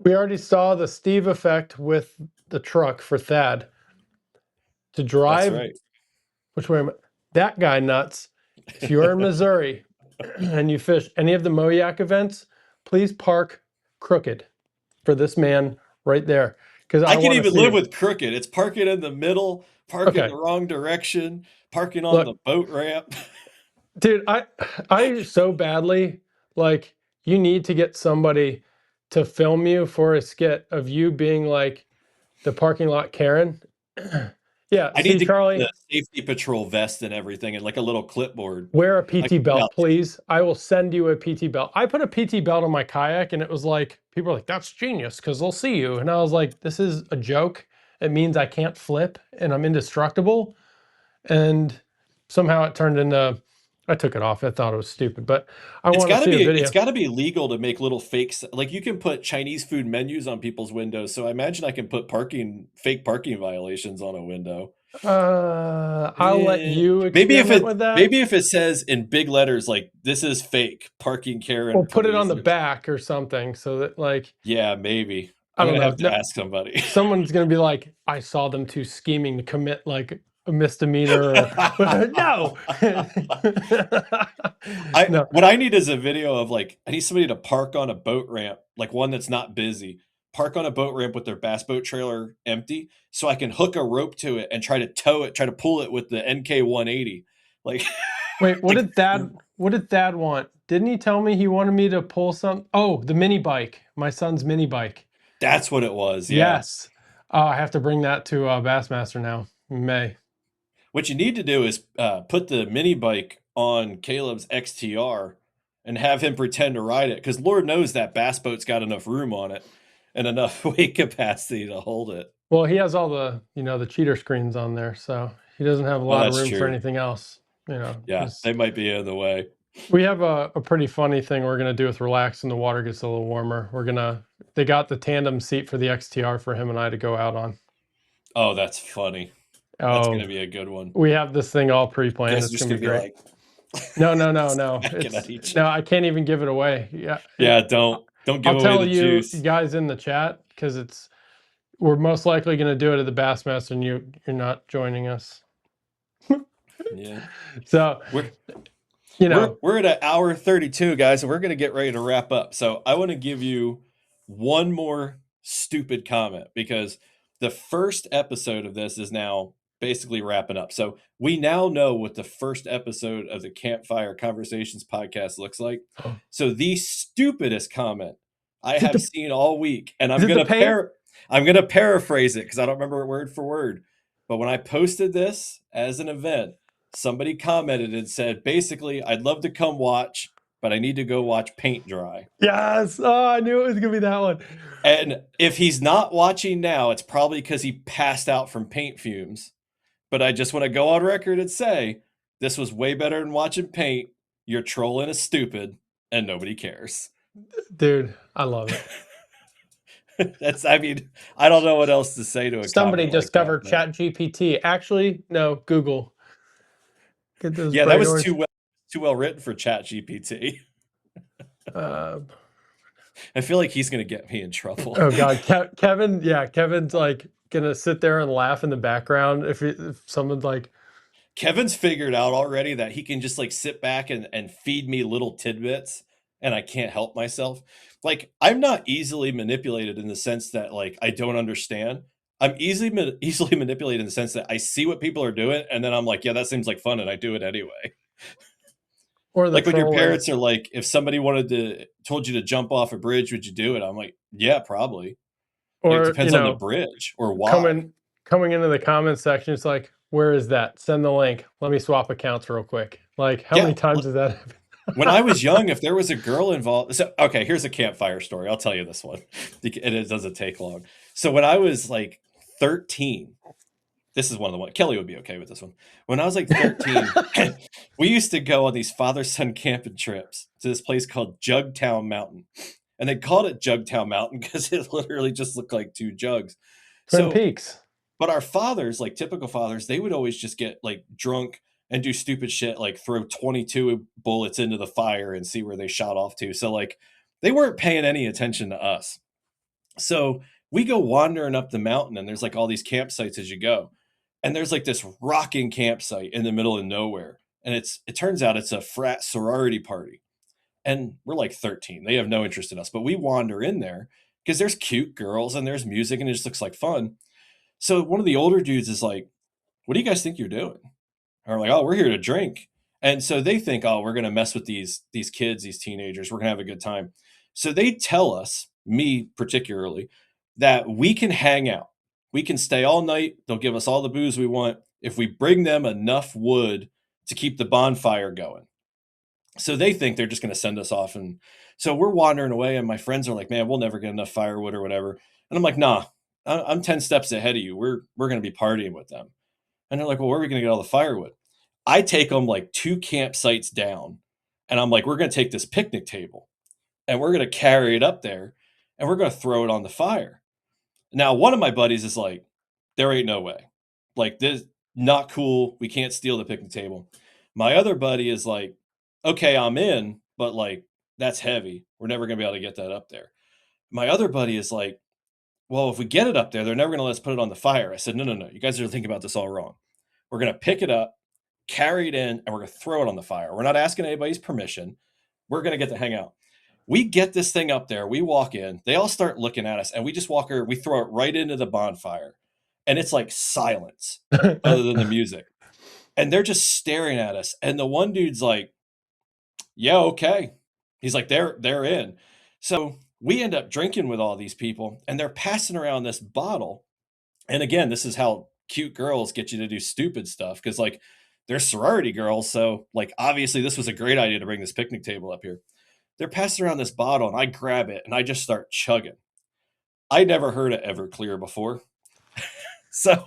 we already saw the Steve effect with the truck for Thad to That's drive. right. Which way? That guy nuts. If you're in Missouri and you fish any of the Moyak events, please park crooked for this man right there, because I I can want to even see live you. with crooked. It's parking in the middle, parking the Okay, wrong direction, parking on the look, boat ramp. dude, I so badly like you need to get somebody to film you for a skit of you being like the parking lot Karen. Yeah, I need see, to get Charlie, the safety patrol vest and everything and like a little clipboard. wear a I PT can put belt, out please. I will send you a PT belt. I put a PT belt on my kayak and it was like, people are like, that's genius because they'll see you. And I was like, this is a joke. It means I can't flip and I'm indestructible. And somehow it turned into, I took it off. I thought it was stupid, but I want to see a it's video. got to be legal to make little fakes. Like you can put Chinese food menus on people's windows. So I imagine I can put fake parking violations on a window. I'll let Eh, you experiment with that. maybe if it says in big letters like this is fake parking Or Karen put it on police. the back or something so that like, Yeah, maybe. I I'm don't gonna know. have to No, ask somebody. someone's gonna be like, I saw them two scheming to commit like a misdemeanor or no. I No. what I need is a video of like I need somebody to park on a boat ramp, like one that's not busy. Park on a boat ramp with their bass boat trailer empty, so I can hook a rope to it and try to tow it, try to pull it with the NK 180. Like, Wait, like what did Thad want? Didn't he tell me he wanted me to pull some? Oh, the mini bike, my son's mini bike. that's what it was. Yeah. Yes. Oh, I have to bring that to Bassmaster now in May. What you need to do is put the mini bike on Caleb's XTR and have him pretend to ride it, because Lord knows that bass boat's got enough room on it and enough weight capacity to hold it. Well, he has all the, the cheater screens on there, so he doesn't have a Oh, lot of that's room for true. anything else. Yeah, they might be in the way. We have a pretty funny thing we're gonna do with Relax when the water gets a little warmer. They got the tandem seat for the XTR for him and I to go out on. Oh, that's funny. That's Oh, gonna be a good one. we have this thing all You pre-planned. guys are It's just gonna be gonna be great. like No, no, no, no. smacking at each No, other. I can't even give it away. Yeah, Yeah, don't give I'll away tell the you juice. guys in the chat because we're most likely gonna do it at the Bassmaster and you're not joining us. Yeah. So, We're you know, we're at an hour 32, guys, and we're gonna get ready to wrap up. So I want to give you one more stupid comment because the first episode of this is now basically wrapping up. So we now know what the first episode of the Campfire Conversations podcast looks like. So the stupidest comment I is it have the seen all week, and is it the paint? I'm gonna paraphrase it because I don't remember it word for word. But when I posted this as an event, somebody commented and said, basically, I'd love to come watch, but I need to go watch paint dry. Yes. Oh, I knew it was gonna be that one. And if he's not watching now, it's probably because he passed out from paint fumes. But I just want to go on record and say this was way better than watching paint. You're trolling is stupid and nobody cares. Dude, I love it. I mean, I don't know what else to say to a Somebody comment like that. discovered But Chat GPT. Actually, no, Google. Get those yeah, that bright was orange. too well written for Chat GPT. Uh, I feel like he's going to get me in trouble. oh God, Kevin. Yeah, Kevin's like gonna sit there and laugh in the background if someone's like, Kevin's figured out already that he can just like sit back and feed me little tidbits and I can't help myself. Like I'm not easily manipulated in the sense that like I don't understand. I'm easily manipulated in the sense that I see what people are doing and then I'm like, yeah, that seems like fun and I do it anyway. or the Like when your trolling, parents are like, if somebody told you to jump off a bridge, would you do it? I'm like, yeah, probably. Like it or depends on the bridge or why. coming into the comments section. It's like, where is that? Send the link. Let me swap accounts real quick. Like, how many Yeah. times has that happened? When I was young, if there was a girl involved, so okay, here's a campfire story. I'll tell you this one, and it doesn't take long. So when I was like 13, this is one of the ones. Kelly would be okay with this one. When I was like 13, we used to go on these father-son camping trips to this place called Jugtown Mountain, and they called it Jugtown Mountain because it literally just looked like two jugs. Twin So Peaks. But our fathers, like typical fathers, they would always just get like drunk and do stupid shit like throw 22 bullets into the fire and see where they shot off to. So like they weren't paying any attention to us. So we go wandering up the mountain and there's like all these campsites as you go. And there's like this rocking campsite in the middle of nowhere. And it turns out it's a frat sorority party. And we're like 13. They have no interest in us, but we wander in there because there's cute girls and there's music and it just looks like fun. So one of the older dudes is like, "What do you guys think you're doing?" And we're like, "Oh, we're here to drink." And so they think, "Oh, we're gonna mess with these kids, these teenagers. We're gonna have a good time." So they tell us, me particularly, that we can hang out. We can stay all night. They'll give us all the booze we want if we bring them enough wood to keep the bonfire going. So they think they're just going to send us off. And so we're wandering away, and my friends are like, "Man, we'll never get enough firewood or whatever." And I'm like, "Nah, I'm 10 steps ahead of you. We're going to be partying with them." And they're like, "Well, where are we going to get all the firewood?" I take them like 2 campsites down, and I'm like, "We're going to take this picnic table and we're going to carry it up there and we're going to throw it on the fire." Now, one of my buddies is like, "There ain't no way. Like, this not cool. We can't steal the picnic table." My other buddy is like, "Okay, I'm in, but like that's heavy. We're never gonna be able to get that up there." My other buddy is like, "Well, if we get it up there, they're never gonna let us put it on the fire." I said, "No, no, no. You guys are thinking about this all wrong. We're gonna pick it up, carry it in, and we're gonna throw it on the fire. We're not asking anybody's permission. We're gonna get to hang out." We get this thing up there. We walk in. They all start looking at us, and we just walk her. We throw it right into the bonfire, and it's like silence, other than the music. And they're just staring at us. And the one dude's like, "Yeah, okay." He's like, they're in. So we end up drinking with all these people, and they're passing around this bottle. And again, this is how cute girls get you to do stupid stuff because like they're sorority girls. So like obviously this was a great idea to bring this picnic table up here. They're passing around this bottle, and I grab it and I just start chugging. I never heard of Everclear before. So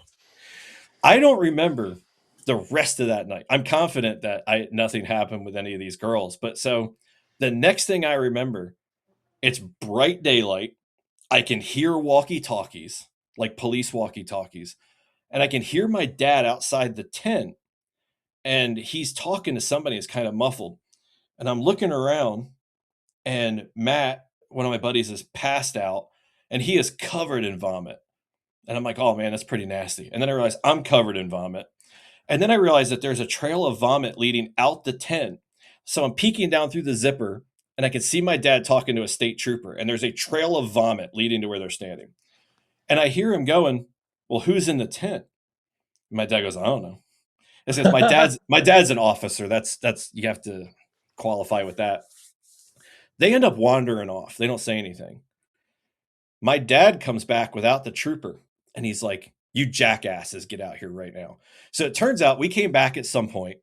I don't remember the rest of that night. I'm confident that I nothing happened with any of these girls. But so the next thing I remember, it's bright daylight. I can hear walkie-talkies, like police walkie-talkies, and I can hear my dad outside the tent, and he's talking to somebody. It's kind of muffled, and I'm looking around, and Matt, one of my buddies, is passed out, and he is covered in vomit. And I'm like, "Oh man, that's pretty nasty." And then I realize I'm covered in vomit. And then I realized that there's a trail of vomit leading out the tent. So I'm peeking down through the zipper and I can see my dad talking to a state trooper. And there's a trail of vomit leading to where they're standing. And I hear him going, "Well, who's in the tent?" And my dad goes, "I don't know." It says my dad's an officer. That's you have to qualify with that. They end up wandering off. They don't say anything. My dad comes back without the trooper and he's like, "You jackasses, get out here right now." So it turns out we came back at some point.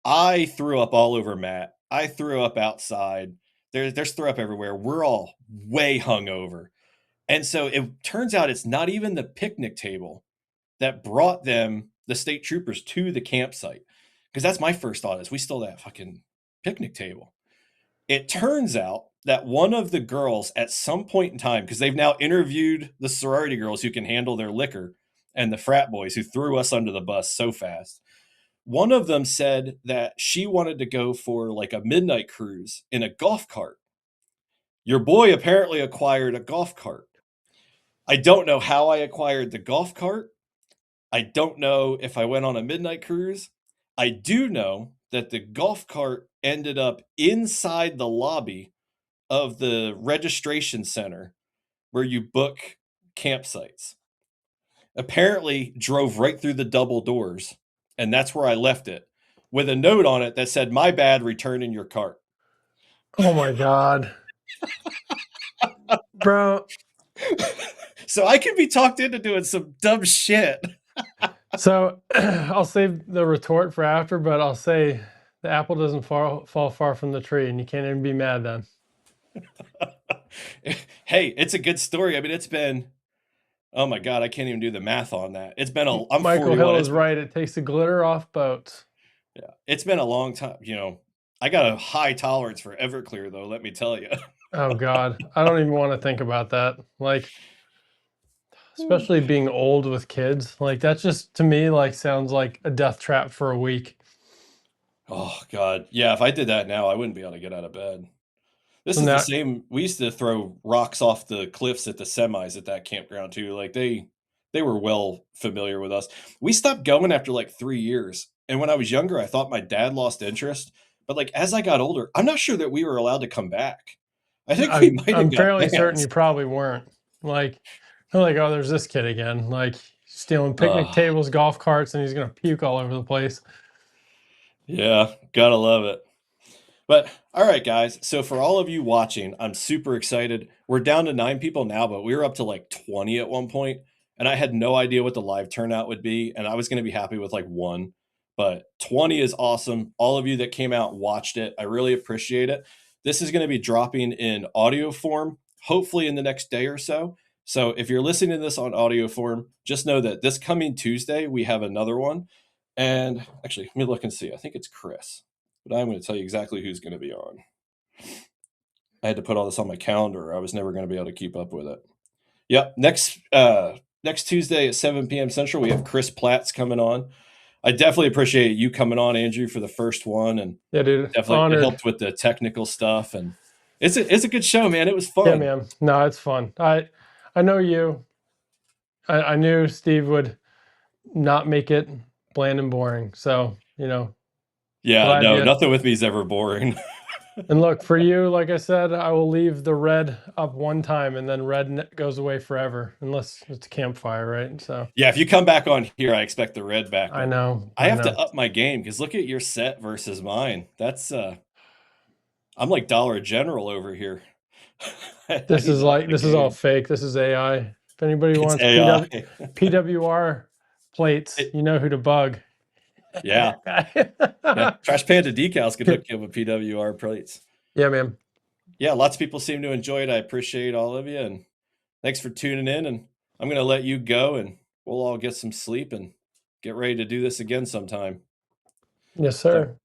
I threw up all over Matt. I threw up outside. There's throw up everywhere. We're all way hungover. And so it turns out it's not even the picnic table that brought them, the state troopers, to the campsite. Because that's my first thought is we stole that fucking picnic table. It turns out that one of the girls at some point in time, because they've now interviewed the sorority girls who can handle their liquor and the frat boys who threw us under the bus so fast, one of them said that she wanted to go for like a midnight cruise in a golf cart. Your boy apparently acquired a golf cart. I don't know how I acquired the golf cart. I don't know if I went on a midnight cruise. I do know that the golf cart ended up inside the lobby of the registration center where you book campsites. Apparently drove right through the double doors, and that's where I left it with a note on it that said, "My bad, return in your cart." Oh my God. Bro. So I could be talked into doing some dumb shit. So I'll save the retort for after, but I'll say the apple doesn't fall far from the tree, and you can't even be mad then. Hey, it's a good story. I mean, it's been, oh my God, I can't even do the math on that. It's been I'm Michael 41. Hill is right. It takes the glitter off boats. Yeah, it's been a long time. I got a high tolerance for Everclear though, let me tell you. Oh God. I don't even want to think about that. Like, especially being old with kids. Like that just to me like sounds like a death trap for a week. Oh god. Yeah, if I did that now, I wouldn't be able to get out of bed. This So is the now same we used to throw rocks off the cliffs at the semis at that campground too, like, they were well familiar with us. We stopped going after, like, 3 years, and when I was younger, I thought my dad lost interest, but, like, as I got older, I'm not sure that we were allowed to come back. I think we might have I'm got fairly certain banned. you probably weren't. Like they're like, oh, there's this kid again, like stealing picnic Ugh, tables, golf carts, and he's gonna puke all over the place. yeah, gotta love it. But all right, guys. So for all of you watching, I'm super excited. We're down to 9 people now, but we were up to like 20 at one point, and I had no idea what the live turnout would be, and I was going to be happy with like one. But 20 is awesome. All of you that came out and watched it, I really appreciate it. This is going to be dropping in audio form, hopefully in the next day or so. So if you're listening to this on audio form, just know that this coming Tuesday we have another one. And actually, let me look and see. I think it's Chris, but I'm going to tell you exactly who's going to be on. I had to put all this on my calendar. Or I was never going to be able to keep up with it. Yep, next Tuesday at 7 p.m. Central, we have Chris Platts coming on. I definitely appreciate you coming on, Andrew, for the first one, and Yeah, dude, definitely it honored. helped with the technical stuff. And it's a good show, man. It was Yeah, fun. man. No, it's fun. I know you. I knew Steve would not make it bland and boring. So, Yeah, glad no, you. nothing with me is ever boring. And look, for you, like I said, I will leave the red up one time and then goes away forever, unless it's a campfire, right? So, Yeah, if you come back on here, I expect the red back, I but know, I I have to know. up my game because look at your set versus mine. That's I'm like Dollar General over here. I need to up my This is all game. fake. This is AI. If anybody It's wants AI. PWR plates, It, you know who to bug. yeah, yeah. Trash Panda decals could hook you up with PWR plates. Yeah, man. Yeah, lots of people seem to enjoy it. I appreciate all of you, and thanks for tuning in. And I'm going to let you go, and we'll all get some sleep and get ready to do this again sometime. Yes, So, sir.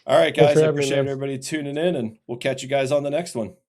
all right, Thanks for guys, I having me, appreciate man. everybody tuning in, and we'll catch you guys on the next one.